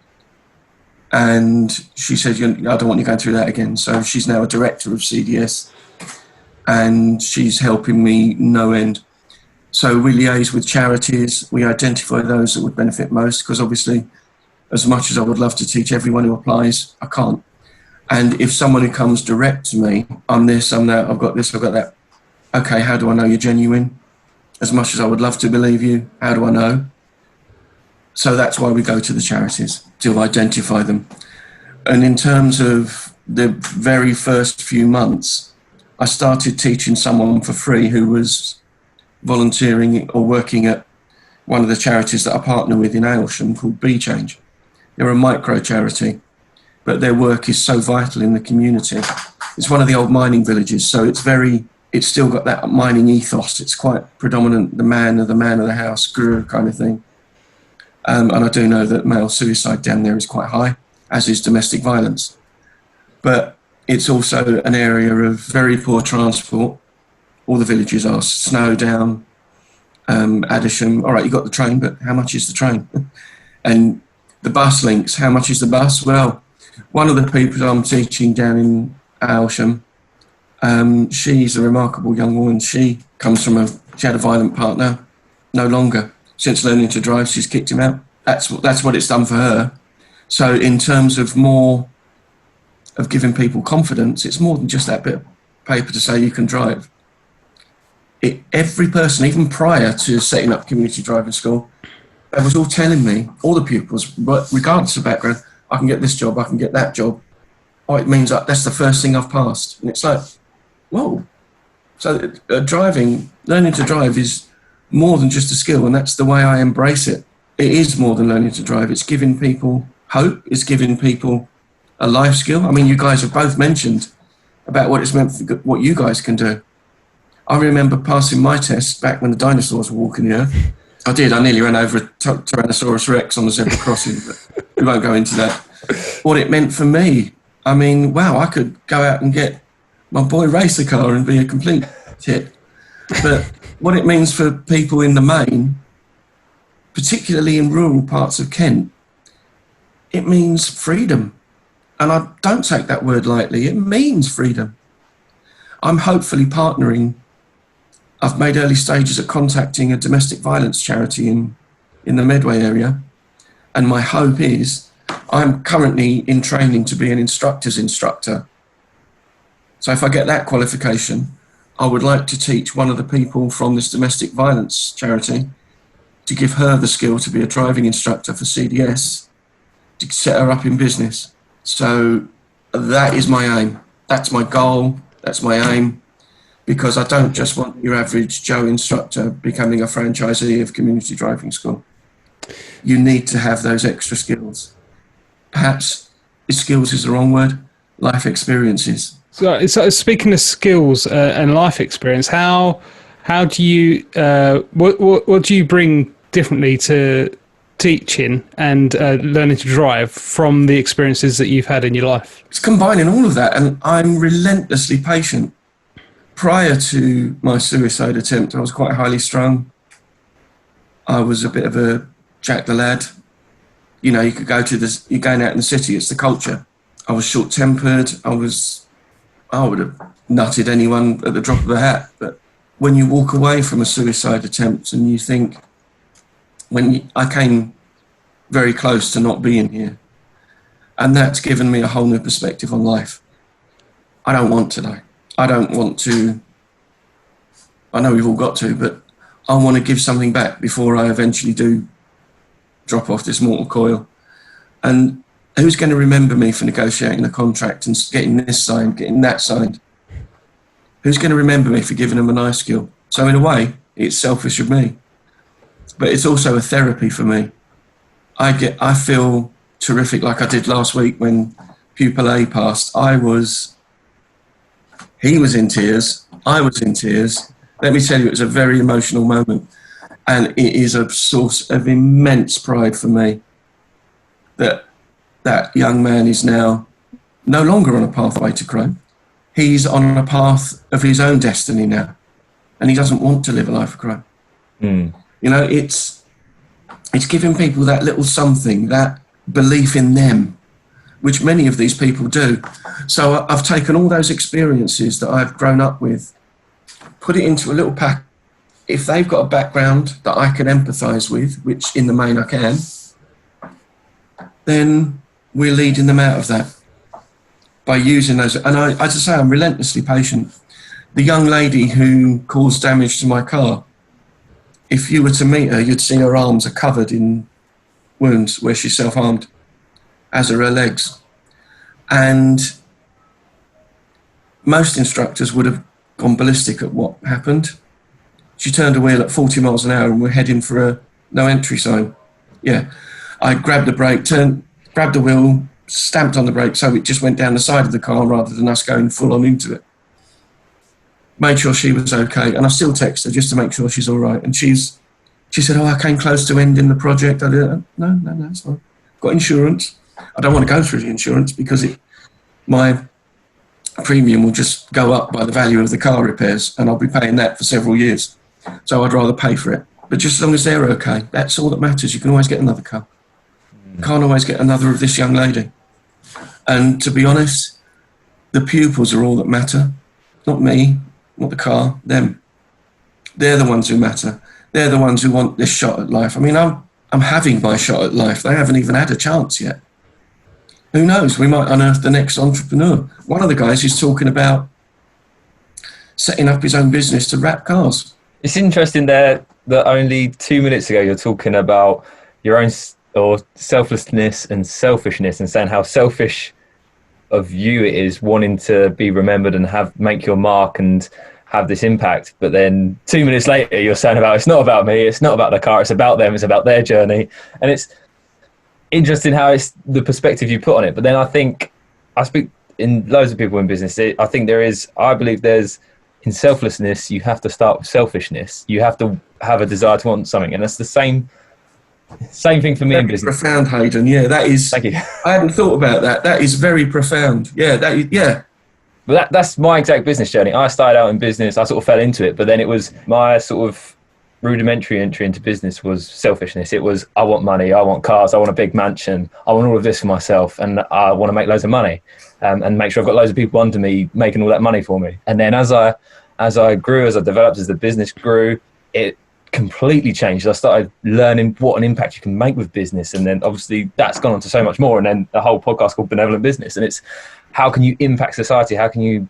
And she said, I don't want you going through that again. So she's now a director of CDS, and she's helping me no end. So we liaise with charities. We identify those that would benefit most, because obviously, as much as I would love to teach everyone who applies, I can't. And if someone who comes direct to me, I'm this, I'm that, I've got this, I've got that. Okay, how do I know you're genuine? As much as I would love to believe you, how do I know? So that's why we go to the charities, to identify them. And in terms of the very first few months, I started teaching someone for free who was volunteering or working at one of the charities that I partner with in Aylsham called Bee Change. They're a micro charity, but their work is so vital in the community. It's one of the old mining villages, so it's still got that mining ethos. It's quite predominant, the man of the house, guru kind of thing. And I do know that male suicide down there is quite high, as is domestic violence. But it's also an area of very poor transport. All the villages are Snowdown, Addisham. All right, you got the train, but how much is the train? And the bus links, how much is the bus? Well, one of the people I'm teaching down in Aylsham, she's a remarkable young woman. She had a violent partner, no longer. Since learning to drive, she's kicked him out. That's what it's done for her. So in terms of more of giving people confidence, it's more than just that bit of paper to say you can drive. Every person, even prior to setting up community driving school, they was all telling me, all the pupils, regardless of background, I can get this job, I can get that job. Oh, it means that's the first thing I've passed. And it's like, whoa. So learning to drive is more than just a skill, and that's the way I embrace it. It is more than learning to drive. It's giving people hope. It's giving people a life skill. I mean, you guys have both mentioned about what it's meant for what you guys can do. I remember passing my test back when the dinosaurs were walking the earth. I nearly ran over a Tyrannosaurus Rex on the zebra crossing, but we won't go into that. What it meant for me, I mean, wow, I could go out and get my boy race a car and be a complete tit. But what it means for people in the main, particularly in rural parts of Kent, it means freedom. And I don't take that word lightly. It means freedom. I'm hopefully partnering. I've made early stages at contacting a domestic violence charity in the Medway area. And my hope is I'm currently in training to be an instructor's instructor. So if I get that qualification, I would like to teach one of the people from this domestic violence charity to give her the skill to be a driving instructor for CDS, to set her up in business. So that is my aim. That's my goal. That's my aim. Because I don't just want your average Joe instructor becoming a franchisee of community driving school. You need to have those extra skills. Perhaps skills is the wrong word, life experiences. So speaking of skills and life experience, how do you what do you bring differently to teaching and learning to drive from the experiences that you've had in your life? It's combining all of that, and I'm relentlessly patient. Prior to my suicide attempt, I was quite highly strung. I was a bit of a Jack the Lad. You know, you're going out in the city, it's the culture. I was short-tempered. I would have nutted anyone at the drop of a hat. But when you walk away from a suicide attempt and you think, I came very close to not being here. And that's given me a whole new perspective on life. I don't want to die. I don't want to, I know we've all got to, but I want to give something back before I eventually do drop off this mortal coil. And who's going to remember me for negotiating a contract and getting this signed, getting that signed? Who's going to remember me for giving them a nice skill? So in a way, it's selfish of me, but it's also a therapy for me. I feel terrific, like I did last week when pupil A passed. He was in tears, I was in tears. Let me tell you, it was a very emotional moment, and it is a source of immense pride for me that that young man is now no longer on a pathway to crime. He's on a path of his own destiny now, and he doesn't want to live a life of crime. You know, it's giving people that little something, that belief in them, which many of these people do. So I've taken all those experiences that I've grown up with, put it into a little pack. If they've got a background that I can empathise with, which in the main I can, then we're leading them out of that by using those. And as I say, I'm relentlessly patient. The young lady who caused damage to my car, if you were to meet her, you'd see her arms are covered in wounds where she self-harmed, as are her legs. And most instructors would have gone ballistic at what happened. She turned a wheel at 40 miles an hour and we're heading for a no entry sign. Yeah, I grabbed the brake, grabbed the wheel, stamped on the brake so it just went down the side of the car rather than us going full on into it. Made sure she was okay, and I still text her just to make sure she's all right. And she said, "Oh, I came close to ending the project." I did. No, it's fine. Got insurance. I don't want to go through the insurance because my premium will just go up by the value of the car repairs, and I'll be paying that for several years. So I'd rather pay for it. But just as long as they're okay, that's all that matters. You can always get another car. You can't always get another of this young lady. And to be honest, the pupils are all that matter. Not me, not the car, them. They're the ones who matter. They're the ones who want this shot at life. I mean, I'm having my shot at life. They haven't even had a chance yet. Who knows? We might unearth the next entrepreneur. One of the guys is talking about setting up his own business to wrap cars. It's interesting there that only 2 minutes ago you're talking about your own or selflessness and selfishness and saying how selfish of you it is wanting to be remembered and make your mark and have this impact. But then 2 minutes later you're saying about it's not about me, it's not about the car, it's about them, it's about their journey. And it's interesting how it's the perspective you put on it. But then I speak in loads of people in business. I believe there's in selflessness, you have to start with selfishness. You have to have a desire to want something. And that's the same thing for me in business. Profound, Hayden. Yeah, that is. Thank you. I hadn't thought about that. That is very profound. Yeah, But that's my exact business journey. I started out in business. I sort of fell into it, but then it was my sort of rudimentary entry into business was selfishness. It was, I want money, I want cars, I want a big mansion, I want all of this for myself, and I want to make loads of money and make sure I've got loads of people under me making all that money for me. And then as I grew, as I developed, as the business grew, it completely changed. I started learning what an impact you can make with business, and then obviously that's gone on to so much more. And then the whole podcast called Benevolent Business, and it's how can you impact society? How can you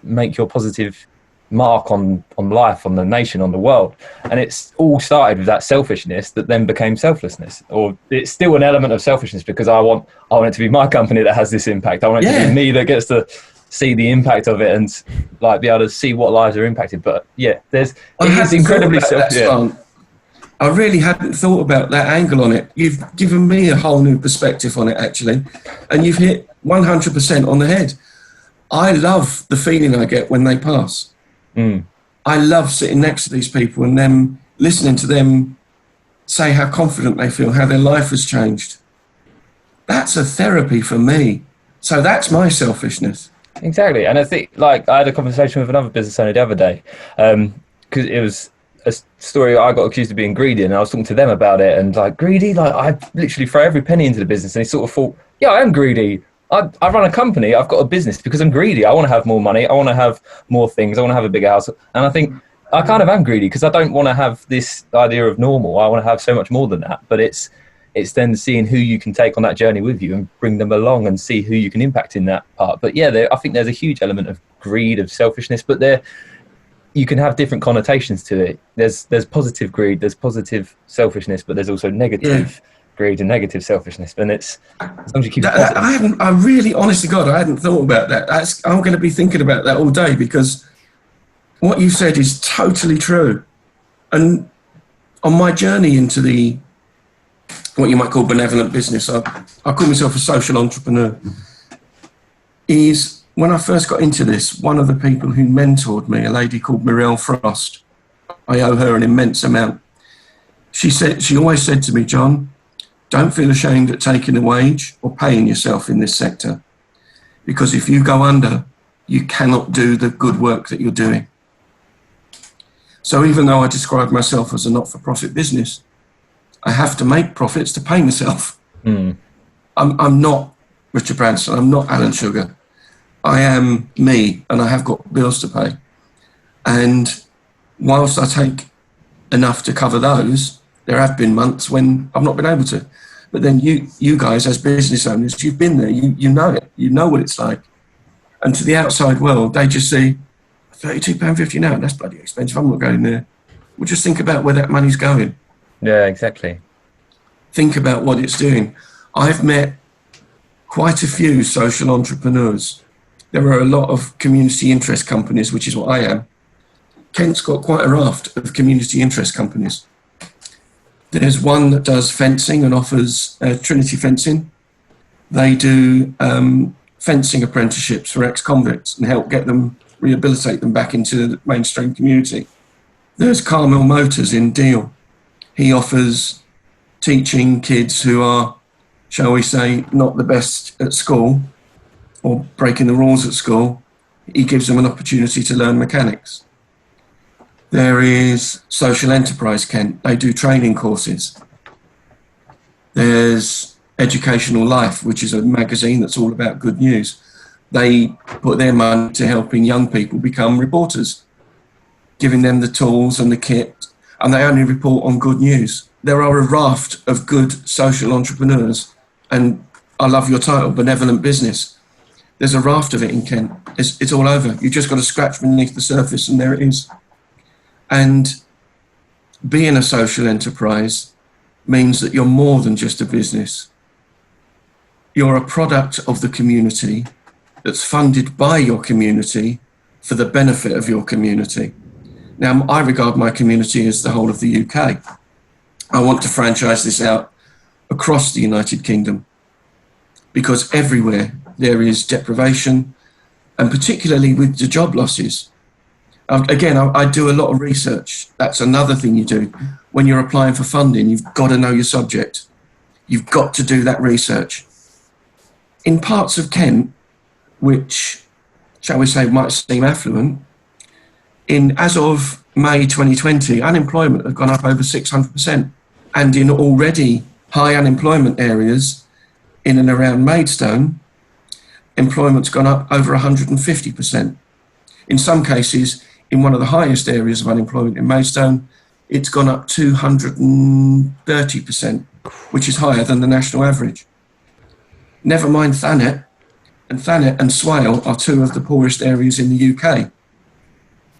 make your positive mark on life, on the nation, on the world? And it's all started with that selfishness that then became selflessness, or it's still an element of selfishness because I want it to be my company that has this impact. I want it to be me that gets to see the impact of it and like be able to see what lives are impacted. But yeah, it is incredibly selfish. I really hadn't thought about that angle on it. You've given me a whole new perspective on it, actually, and you've hit 100% on the head. I love the feeling I get when they pass. I love sitting next to these people and them listening to them say how confident they feel, how their life has changed. That's a therapy for me. So that's my selfishness. Exactly. And I think, like, I had a conversation with another business owner the other day because it was a story I got accused of being greedy, and I was talking to them about it, and like, greedy, like I literally throw every penny into the business. And he sort of thought, yeah, I am greedy. I run a company, I've got a business because I'm greedy. I want to have more money, I want to have more things, I want to have a bigger house. And I think I kind of am greedy because I don't want to have this idea of normal. I want to have so much more than that. But it's then seeing who you can take on that journey with you and bring them along and see who you can impact in that part. But yeah, I think there's a huge element of greed, of selfishness, but you can have different connotations to it. There's positive greed, there's positive selfishness, but there's also negative greed and negative selfishness. And it's, as long as you keep it positive. I really, honest to God, I hadn't thought about that. I'm going to be thinking about that all day, because what you said is totally true. And on my journey into what you might call benevolent business, I call myself a social entrepreneur, is when I first got into this, one of the people who mentored me, a lady called Mirelle Frost, I owe her an immense amount. She always said to me, John, don't feel ashamed at taking a wage or paying yourself in this sector, because if you go under, you cannot do the good work that you're doing. So even though I describe myself as a not-for-profit business, I have to make profits to pay myself. I'm not Richard Branson, I'm not Alan Sugar. I am me, and I have got bills to pay. And whilst I take enough to cover those, there have been months when I've not been able to. But then you guys as business owners, you've been there, you know it, you know what it's like. And to the outside world, they just see £32.50 now, that's bloody expensive, I'm not going there. Well, just think about where that money's going. Yeah, exactly. Think about what it's doing. I've met quite a few social entrepreneurs. There are a lot of community interest companies, which is what I am. Kent's got quite a raft of community interest companies. There's one that does fencing and offers Trinity Fencing. They do fencing apprenticeships for ex-convicts and help rehabilitate them back into the mainstream community. There's Carmel Motors in Deal. He offers teaching kids who are, shall we say, not the best at school or breaking the rules at school. He gives them an opportunity to learn mechanics. There is Social Enterprise Kent. They do training courses. There's Educational Life, which is a magazine that's all about good news. They put their money to helping young people become reporters, giving them the tools and the kit, and they only report on good news. There are a raft of good social entrepreneurs, and I love your title, Benevolent Business. There's a raft of it in Kent. It's all over. You've just got to scratch beneath the surface and there it is. And being a social enterprise means that you're more than just a business. You're a product of the community that's funded by your community for the benefit of your community. Now, I regard my community as the whole of the UK. I want to franchise this out across the United Kingdom, because everywhere there is deprivation, and particularly with the job losses. Again, I do a lot of research. That's another thing you do. When you're applying for funding, you've got to know your subject. You've got to do that research. In parts of Kent, which, shall we say, might seem affluent, as of May 2020, unemployment had gone up over 600%. And in already high unemployment areas, in and around Maidstone, employment's gone up over 150%. In some cases, in one of the highest areas of unemployment in Maidstone, it's gone up 230%, which is higher than the national average. Never mind Thanet. And Thanet and Swale are two of the poorest areas in the UK.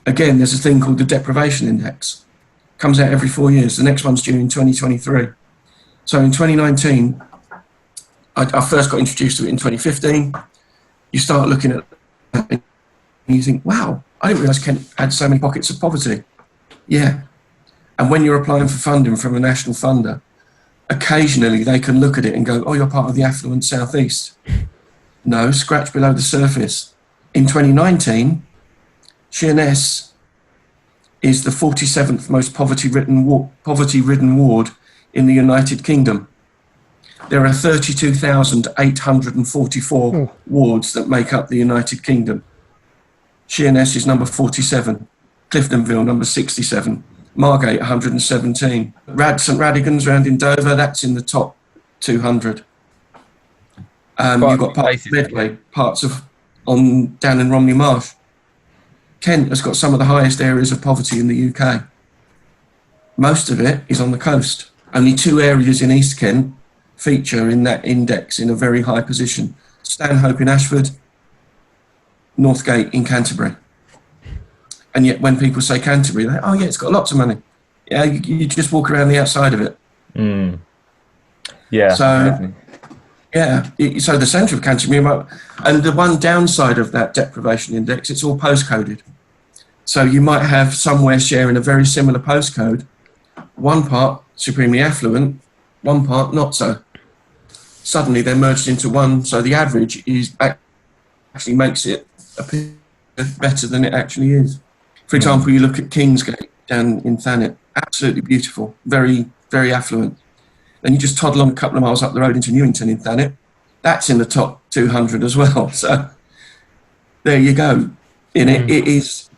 Again, there's a thing called the Deprivation Index. Comes out every 4 years. The next one's due in 2023. So in 2019, I first got introduced to it in 2015. You start looking at that and you think, wow, I didn't realise Kent had so many pockets of poverty. Yeah. And when you're applying for funding from a national funder, occasionally they can look at it and go, oh, you're part of the affluent southeast. No, scratch below the surface. In 2019, Sheerness is the 47th most poverty-ridden ward in the United Kingdom. There are 32,844 wards that make up the United Kingdom. Sheerness is number 47, Cliftonville number 67, Margate 117, St Radigan's round in Dover, that's in the top 200. You've got parts of Medway, parts of down in Romney Marsh. Kent has got some of the highest areas of poverty in the UK. Most of it is on the coast. Only 2 areas in East Kent feature in that index in a very high position. Stanhope in Ashford, Northgate in Canterbury. And yet when people say Canterbury, they're, oh yeah, it's got lots of money. Yeah, you just walk around the outside of it. Yeah. So, so the centre of Canterbury, and the one downside of that deprivation index, it's all postcoded. So you might have somewhere sharing a very similar postcode, one part supremely affluent, one part not so. Suddenly they're merged into one, so the average is actually makes it appear better than it actually is. For example, you look at Kingsgate down in Thanet, absolutely beautiful, very, very affluent. And you just toddle on a couple of miles up the road into Newington in Thanet, that's in the top 200 as well. So there you go. It is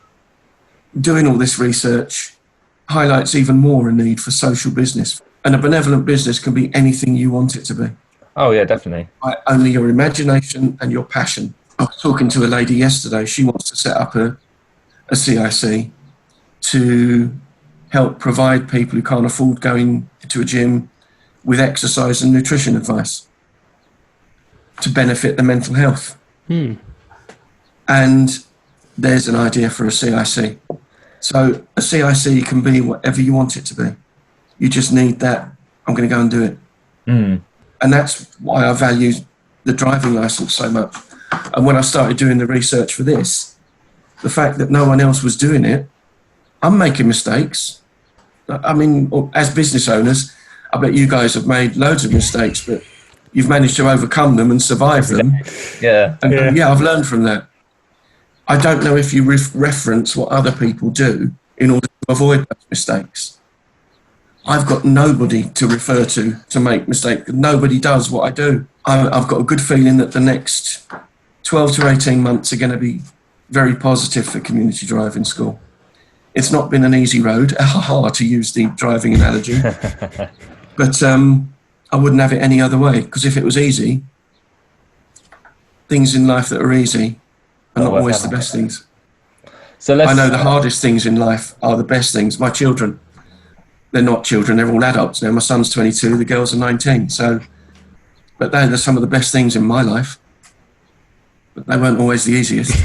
doing all this research highlights even more a need for social business. And a benevolent business can be anything you want it to be. Oh, yeah, definitely. Only your imagination and your passion. I was talking to a lady yesterday. She wants to set up a CIC to help provide people who can't afford going to a gym with exercise and nutrition advice to benefit their mental health. And there's an idea for a CIC. So a CIC can be whatever you want it to be. You just need that, I'm going to go and do it. And that's why I value the driving licence so much. And when I started doing the research for this, the fact that no one else was doing it, I'm making mistakes. I mean, as business owners, I bet you guys have made loads of mistakes, but you've managed to overcome them and survive them. And I've learned from that. I don't know if you reference what other people do in order to avoid those mistakes. I've got nobody to refer to make mistakes. Nobody does what I do. I've got a good feeling that the next 12 to 18 months are going to be very positive for community driving school. It's not been an easy road, to use the driving analogy, but I wouldn't have it any other way, because if it was easy, things in life that are easy are not always the best things. So I know the hardest things in life are the best things. My children, they're not children, they're all adults now. My son's 22, the girls are 19. But they're some of the best things in my life. But they weren't always the easiest.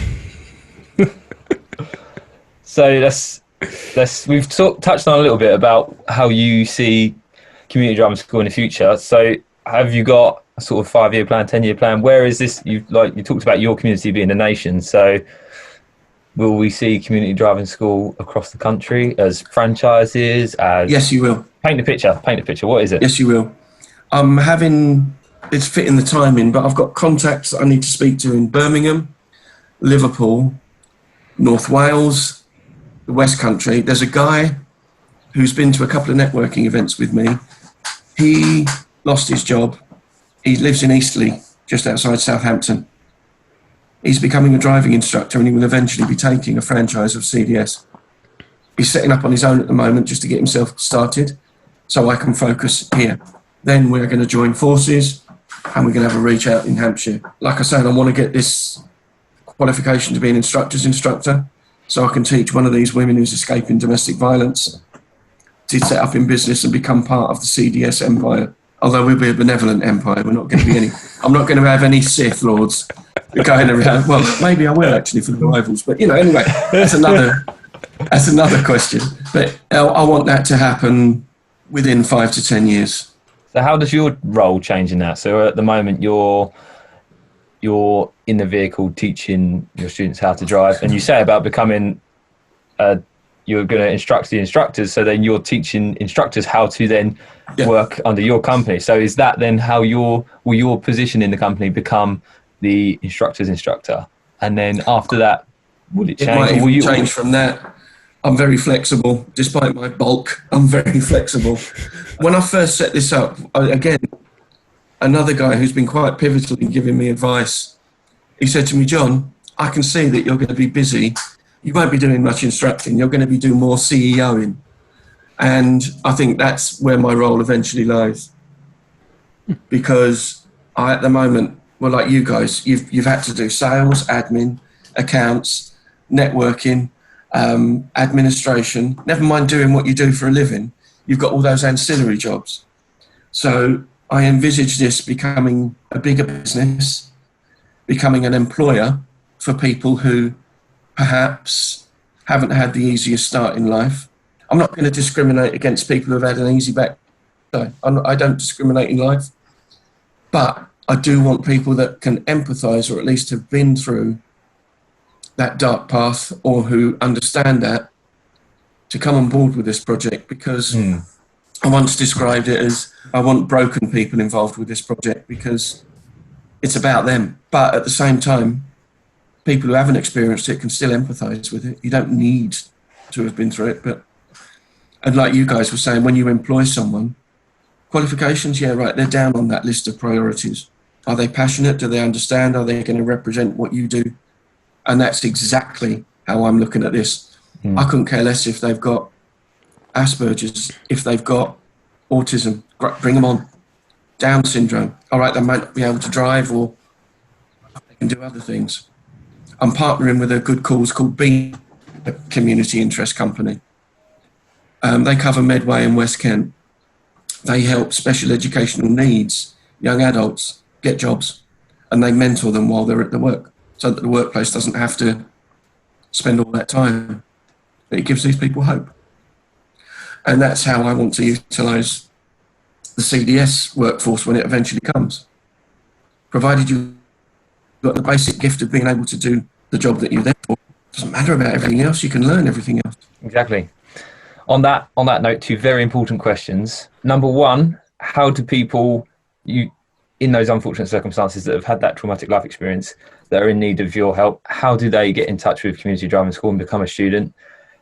So we've touched on a little bit about how you see community driving school in the future. So have you got a sort of 5-year plan, 10-year plan? Where is this? You talked about your community being a nation. So will we see community driving school across the country as franchises? Yes, you will. Paint the picture. What is it? Yes, you will. It's fitting the timing, but I've got contacts that I need to speak to in Birmingham, Liverpool, North Wales, the West Country. There's a guy who's been to a couple of networking events with me. He lost his job. He lives in Eastleigh, just outside Southampton. He's becoming a driving instructor, and he will eventually be taking a franchise of CDS. He's setting up on his own at the moment just to get himself started, so I can focus here. Then we're going to join forces, and we're going to have a reach out in Hampshire. Like I said, I want to get this qualification to be an instructor's instructor, so I can teach one of these women who's escaping domestic violence to set up in business and become part of the CDS empire. Although we'll be a benevolent empire, we're not going to be any. I'm not going to have any Sith lords going around. Well, maybe I will actually for the rivals, but anyway, that's another question. But I want that to happen within 5 to 10 years. So how does your role change in that? So at the moment you're in the vehicle teaching your students how to drive, and you say about becoming you're going to instruct the instructors, so then you're teaching instructors how to then work under your company. So is that then how will your position in the company become the instructor's instructor? And then after that, will it change? It might even change from that. I'm very flexible. Despite my bulk, I'm very flexible. When I first set this up, again, another guy who's been quite pivotal in giving me advice, he said to me, John, I can see that you're going to be busy. You won't be doing much instructing. You're going to be doing more CEOing. And I think that's where my role eventually lies. Because at the moment, well, like you guys, you've had to do sales, admin, accounts, networking, administration, never mind doing what you do for a living. You've got all those ancillary jobs. So I envisage this becoming a bigger business, becoming an employer for people who perhaps haven't had the easiest start in life. I'm not going to discriminate against people who have had an easy back. I don't discriminate in life, but I do want people that can empathise or at least have been through that dark path or who understand that to come on board with this project, because I once described it as I want broken people involved with this project because it's about them. But at the same time, people who haven't experienced it can still empathise with it. You don't need to have been through it. And like you guys were saying, when you employ someone, qualifications, yeah, right, they're down on that list of priorities. Are they passionate? Do they understand? Are they going to represent what you do? And that's exactly how I'm looking at this. I couldn't care less if they've got Asperger's, if they've got autism, bring them on. Down syndrome, all right, they might not be able to drive or they can do other things. I'm partnering with a good cause called B, a community interest company. They cover Medway and West Kent. They help special educational needs young adults get jobs, and they mentor them while they're at the work, so that the workplace doesn't have to spend all that time. But it gives these people hope. And that's how I want to utilise the CDS workforce when it eventually comes. Provided you've got the basic gift of being able to do the job that you're there for. It doesn't matter about everything else, you can learn everything else. Exactly. On that note, two very important questions. Number one, how do people, in those unfortunate circumstances that have had that traumatic life experience, that are in need of your help, how do they get in touch with Community Driving School and become a student?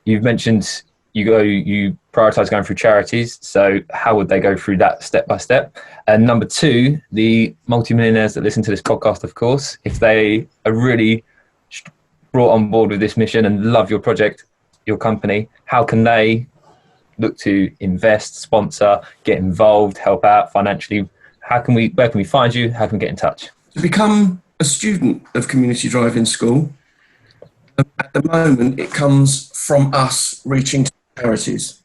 You've mentioned you prioritise going through charities, so how would they go through that step by step? And number two, the multimillionaires that listen to this podcast, of course, if they are really brought on board with this mission and love your project, your company, how can they look to invest, sponsor, get involved, help out financially? Where can we find you? How can we get in touch? To become a student of Community Driving School, at the moment it comes from us reaching to charities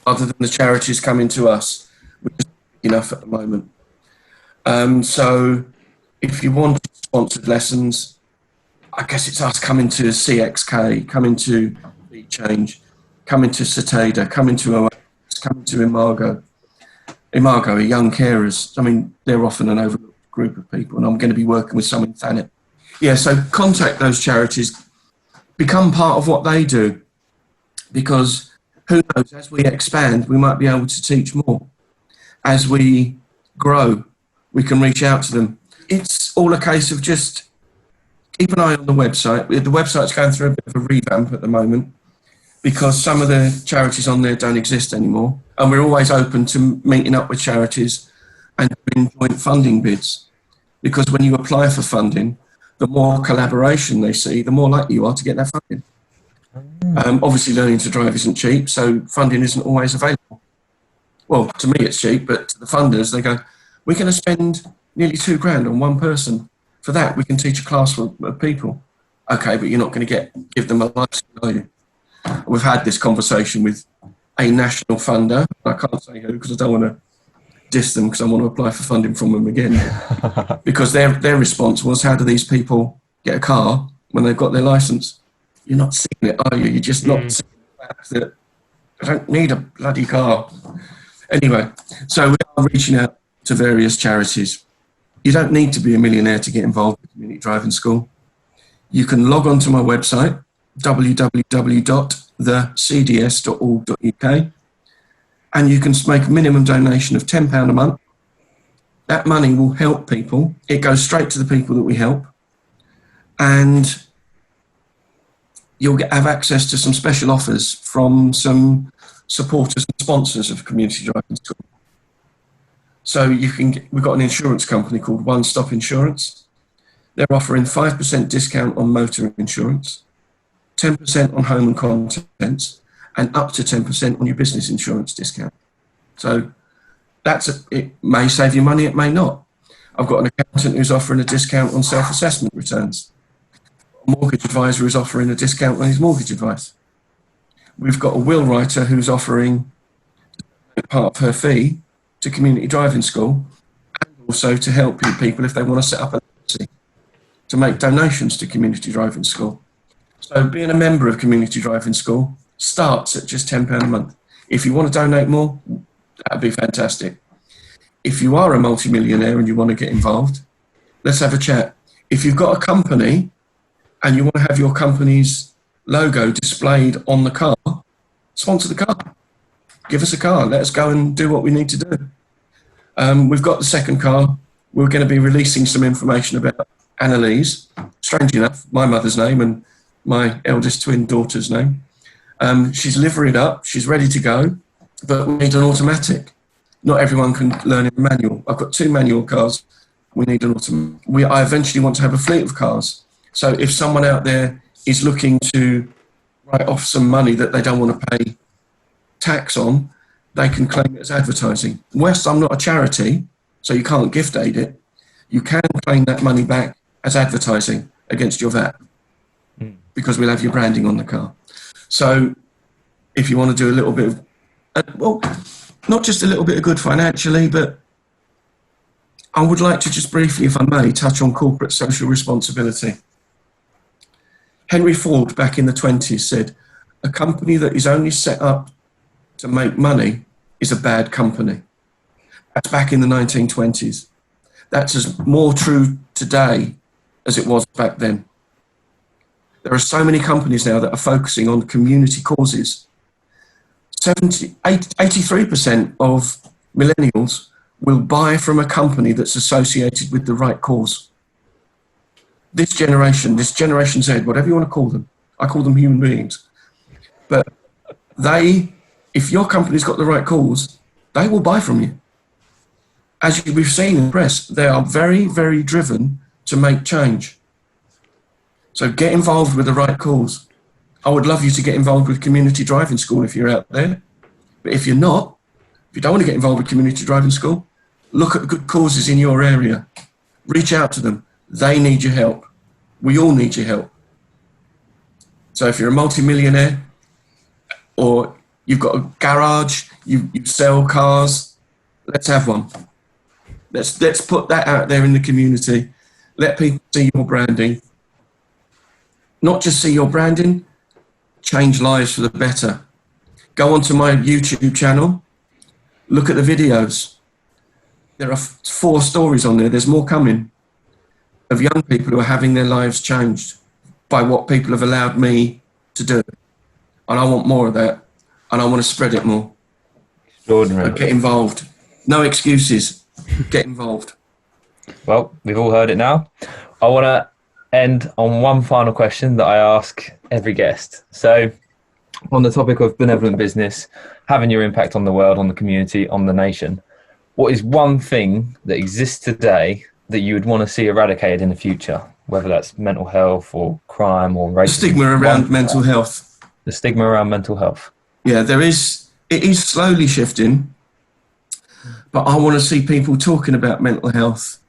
rather than the charities coming to us, which is enough at the moment. So if you want sponsored lessons, I guess it's us coming to CXK, coming to Beat Change, coming to Sateda, coming to OS, coming to Imago. Imago are young carers. I mean, they're often an overlooked group of people, and I'm going to be working with some in Thanet. Yeah, so contact those charities, become part of what they do, because who knows, as we expand, we might be able to teach more. As we grow, we can reach out to them. It's all a case of just keep an eye on the website. The website's going through a bit of a revamp at the moment because some of the charities on there don't exist anymore. And we're always open to meeting up with charities and doing joint funding bids. Because when you apply for funding, the more collaboration they see, the more likely you are to get that funding. Obviously, learning to drive isn't cheap, so funding isn't always available. Well, to me it's cheap, but to the funders, they go, we're going to spend nearly £2,000 on one person. For that, we can teach a class of people. Okay, but you're not going to give them a license, are you? We've had this conversation with a national funder. I can't say who because I don't want to diss them because I want to apply for funding from them again. Because their response was, how do these people get a car when they've got their license? You're not seeing it, are you? You're just not seeing the fact that I don't need a bloody car. Anyway, so we are reaching out to various charities. You don't need to be a millionaire to get involved with Community Driving School. You can log on to my website, www.thecds.org.uk, and you can make a minimum donation of £10 a month. That money will help people. It goes straight to the people that we help, and you'll have access to some special offers from some supporters and sponsors of Community Driving School. So we've got an insurance company called One Stop Insurance. They're offering 5% discount on motor insurance, 10% on home and contents, and up to 10% on your business insurance discount. So it may save you money, it may not. I've got an accountant who's offering a discount on self-assessment returns. A mortgage advisor is offering a discount on his mortgage advice. We've got a will writer who's offering part of her fee to Community Driving School, and also to help people if they want to set up a legacy, to make donations to Community Driving School. So being a member of Community Driving School starts at just £10 a month. If you want to donate more, that'd be fantastic. If you are a multimillionaire and you want to get involved, let's have a chat. If you've got a company and you want to have your company's logo displayed on the car, sponsor the car. Give us a car. Let us go and do what we need to do. We've got the second car. We're going to be releasing some information about Annalise. Strange enough, my mother's name and my eldest twin daughter's name. She's liveried up. She's ready to go, but we need an automatic. Not everyone can learn in a manual. I've got 2 manual cars. We need an automatic. I eventually want to have a fleet of cars. So if someone out there is looking to write off some money that they don't want to pay tax on, they can claim it as advertising. Whilst I'm not a charity, so you can't gift aid it, you can claim that money back as advertising against your VAT because we'll have your branding on the car. So if you want to do a little bit of, well, not just a little bit of good financially, but I would like to just briefly, if I may, touch on corporate social responsibility. Henry Ford, back in the 20s, said, a company that is only set up to make money is a bad company. That's back in the 1920s. That's as more true today as it was back then. There are so many companies now that are focusing on community causes. 83% of millennials will buy from a company that's associated with the right cause. This Generation Z, whatever you want to call them, I call them human beings, but if your company's got the right cause, they will buy from you. As we've seen in the press, they are very, very driven to make change. So get involved with the right cause. I would love you to get involved with Community Driving School if you're out there. But if you're not, if you don't want to get involved with Community Driving School, look at good causes in your area. Reach out to them. They need your help. We all need your help. So if you're a multimillionaire or you've got a garage, you sell cars, let's have one. Let's put that out there in the community. Let people see your branding. Not just see your branding, change lives for the better. Go onto my YouTube channel, look at the videos. There are 4 stories on there, there's more coming, of young people who are having their lives changed by what people have allowed me to do. And I want more of that, and I want to spread it more. Extraordinary. So get involved. No excuses. Get involved. Well, we've all heard it now. I want to end on one final question that I ask every guest. So, on the topic of benevolent business, having your impact on the world, on the community, on the nation, what is one thing that exists today that you would want to see eradicated in the future, whether that's mental health or crime or racism? The stigma around mental health. The stigma around mental health. Yeah, it is slowly shifting, but I want to see people talking about mental health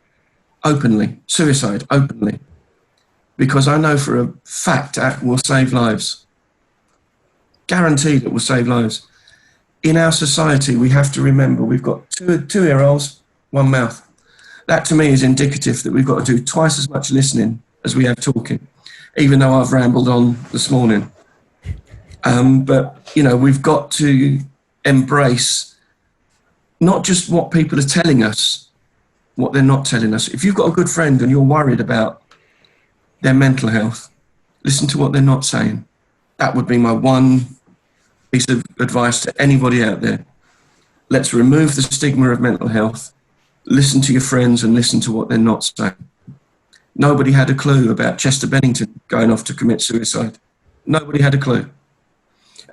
openly, suicide openly, because I know for a fact that will save lives. Guaranteed it will save lives. In our society, we have to remember we've got two ear holes, one mouth. That to me is indicative that we've got to do twice as much listening as we have talking, even though I've rambled on this morning. But, you know, we've got to embrace not just what people are telling us, what they're not telling us. If you've got a good friend and you're worried about their mental health, listen to what they're not saying. That would be my one piece of advice to anybody out there. Let's remove the stigma of mental health. Listen to your friends and listen to what they're not saying. Nobody had a clue about Chester Bennington going off to commit suicide. Nobody had a clue.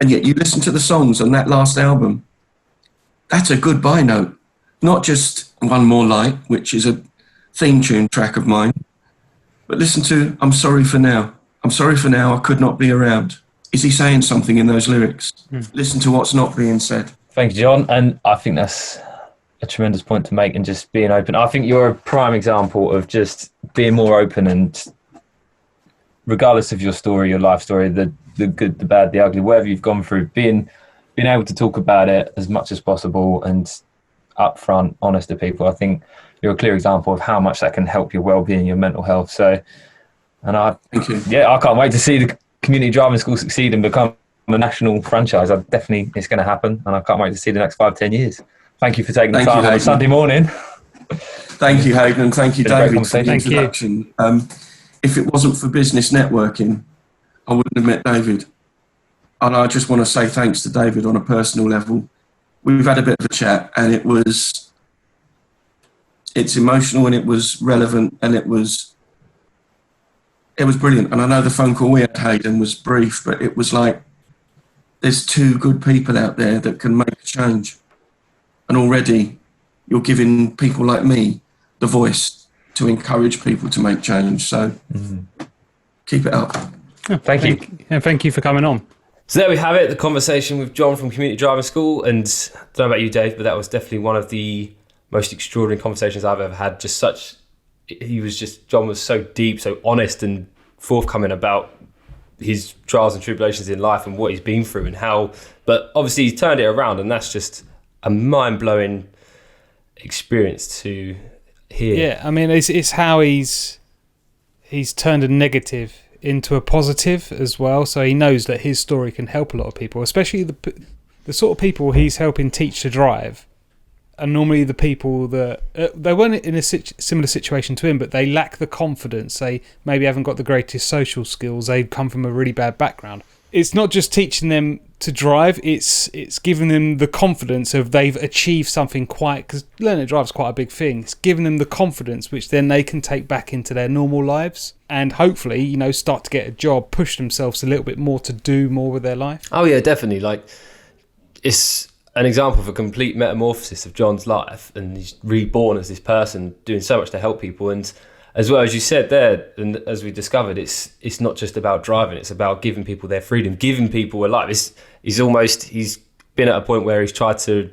And yet you listen to the songs on that last album. That's a goodbye note. Not just One More Light, which is a theme tune track of mine, but listen to I'm Sorry for Now. I'm sorry for now, I could not be around. Is he saying something in those lyrics? Listen to what's not being said. Thank you, John. And I think that's a tremendous point to make, and just being open. I think you're a prime example of just being more open, and regardless of your story, your life story, the good, the bad, the ugly, whatever you've gone through, being able to talk about it as much as possible and upfront, honest to people. I think you're a clear example of how much that can help your well-being, your mental health. So, and Thank you. I can't wait to see community driving school succeed and become a national franchise, it's going to happen, and I can't wait to see the next 5-10 years. Thank you for taking the time on a Sunday morning. Thank you, Hayden, and thank you, Been a great David, for the conversation. introduction. If it wasn't for business networking, I wouldn't have met David. And I just want to say thanks to David on a personal level. We've had a bit of a chat, and it's emotional, and it was relevant, and it was brilliant. And I know the phone call we had, Hayden, was brief, but it was like, there's two good people out there that can make a change. And already you're giving people like me the voice to encourage people to make change. So keep it up. Thank you. And thank you for coming on. So there we have it, the conversation with John from Community Driving School. And I don't know about you, Dave, but that was definitely one of the most extraordinary conversations I've ever had. John was so deep, so honest and forthcoming about his trials and tribulations in life and what he's been through and how, but obviously he's turned it around, and that's just a mind-blowing experience to hear. Yeah, I mean, it's how he's turned a negative into a positive as well. So he knows that his story can help a lot of people, especially the sort of people he's helping teach to drive. And normally the people that they weren't in a similar situation to him, but they lack the confidence. They maybe haven't got the greatest social skills. They come from a really bad background. It's not just teaching them to drive. It's giving them the confidence of they've achieved something because learning to drive is quite a big thing. It's giving them the confidence which then they can take back into their normal lives and hopefully, start to get a job, push themselves a little bit more to do more with their life. Oh yeah, definitely. Like, it's an example of a complete metamorphosis of John's life, and he's reborn as this person doing so much to help people. And as well as you said there, and as we discovered, it's not just about driving, it's about giving people their freedom, giving people a life. He's been at a point where he's tried to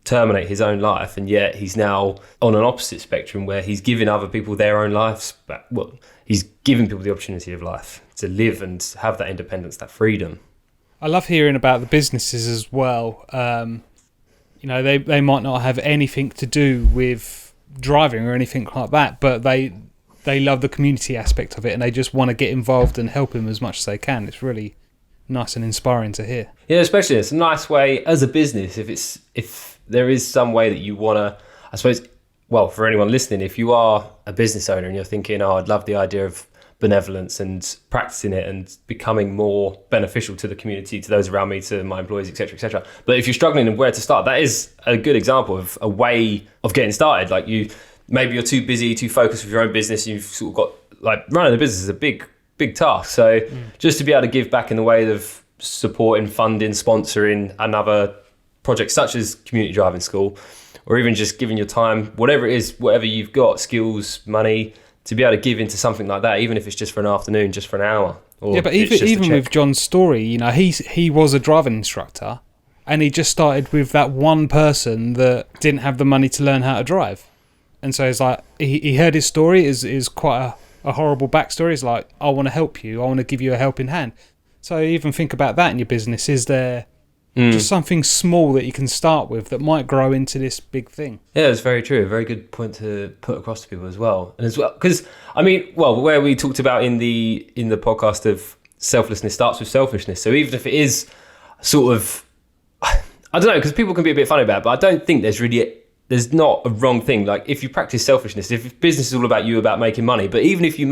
terminate his own life, and yet he's now on an opposite spectrum where he's giving other people their own lives back. Well, he's giving people the opportunity of life to live and have that independence, that freedom. I love hearing about the businesses as well. They might not have anything to do with driving or anything like that, but they love the community aspect of it, and they just want to get involved and help him as much as they can. It's really nice and inspiring to hear. Yeah, especially it's a nice way as a business. If there is some way that you want to, I suppose, well, for anyone listening, if you are a business owner and you're thinking, I'd love the idea of benevolence and practicing it and becoming more beneficial to the community, to those around me, to my employees, etc., etc. But if you're struggling and where to start, that is a good example of a way of getting started. Like, maybe you're too busy, too focused with your own business. You've sort of got, like, running a business is a big task. So just to be able to give back in the way of supporting, funding, sponsoring another project such as Community Driving School, or even just giving your time, whatever it is, whatever you've got, skills, money, to be able to give into something like that, even if it's just for an afternoon, just for an hour. Or but even with John's story, he was a driving instructor, and he just started with that one person that didn't have the money to learn how to drive. And so it's like, he heard his story, is quite a horrible backstory. It's like, I want to help you, I want to give you a helping hand. So even think about that in your business. Is there just something small that you can start with that might grow into this big thing? Yeah, it's very true. A very good point to put across to people as well. And as well, because where we talked about in the podcast of selflessness starts with selfishness. So even if it is sort of, I don't know, because people can be a bit funny about it, but I don't think there's not a wrong thing. Like, if you practice selfishness, if business is all about you, about making money, but even if you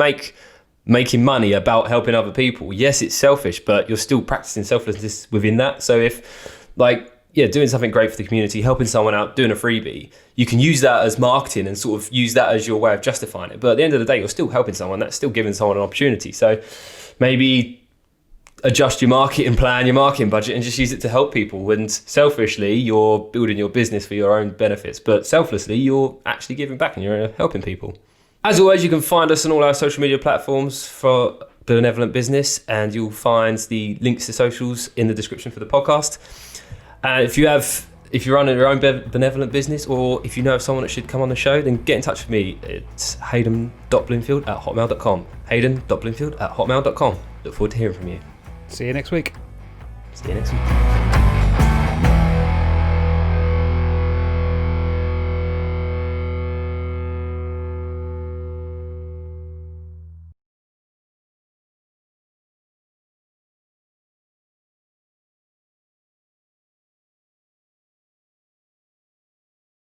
making money about helping other people, yes, it's selfish, but you're still practicing selflessness within that. So if, doing something great for the community, helping someone out, doing a freebie, you can use that as marketing and sort of use that as your way of justifying it. But at the end of the day, you're still helping someone. That's still giving someone an opportunity. So maybe adjust your marketing plan, your marketing budget, and just use it to help people. And selfishly, you're building your business for your own benefits, but selflessly, you're actually giving back and you're helping people. As always, you can find us on all our social media platforms for Benevolent Business, and you'll find the links to socials in the description for the podcast. And if you're running your own benevolent business, or if you know of someone that should come on the show, then get in touch with me. It's hayden.bloomfield@hotmail.com. hayden.bloomfield@hotmail.com. Look forward to hearing from you. See you next week. See you next week.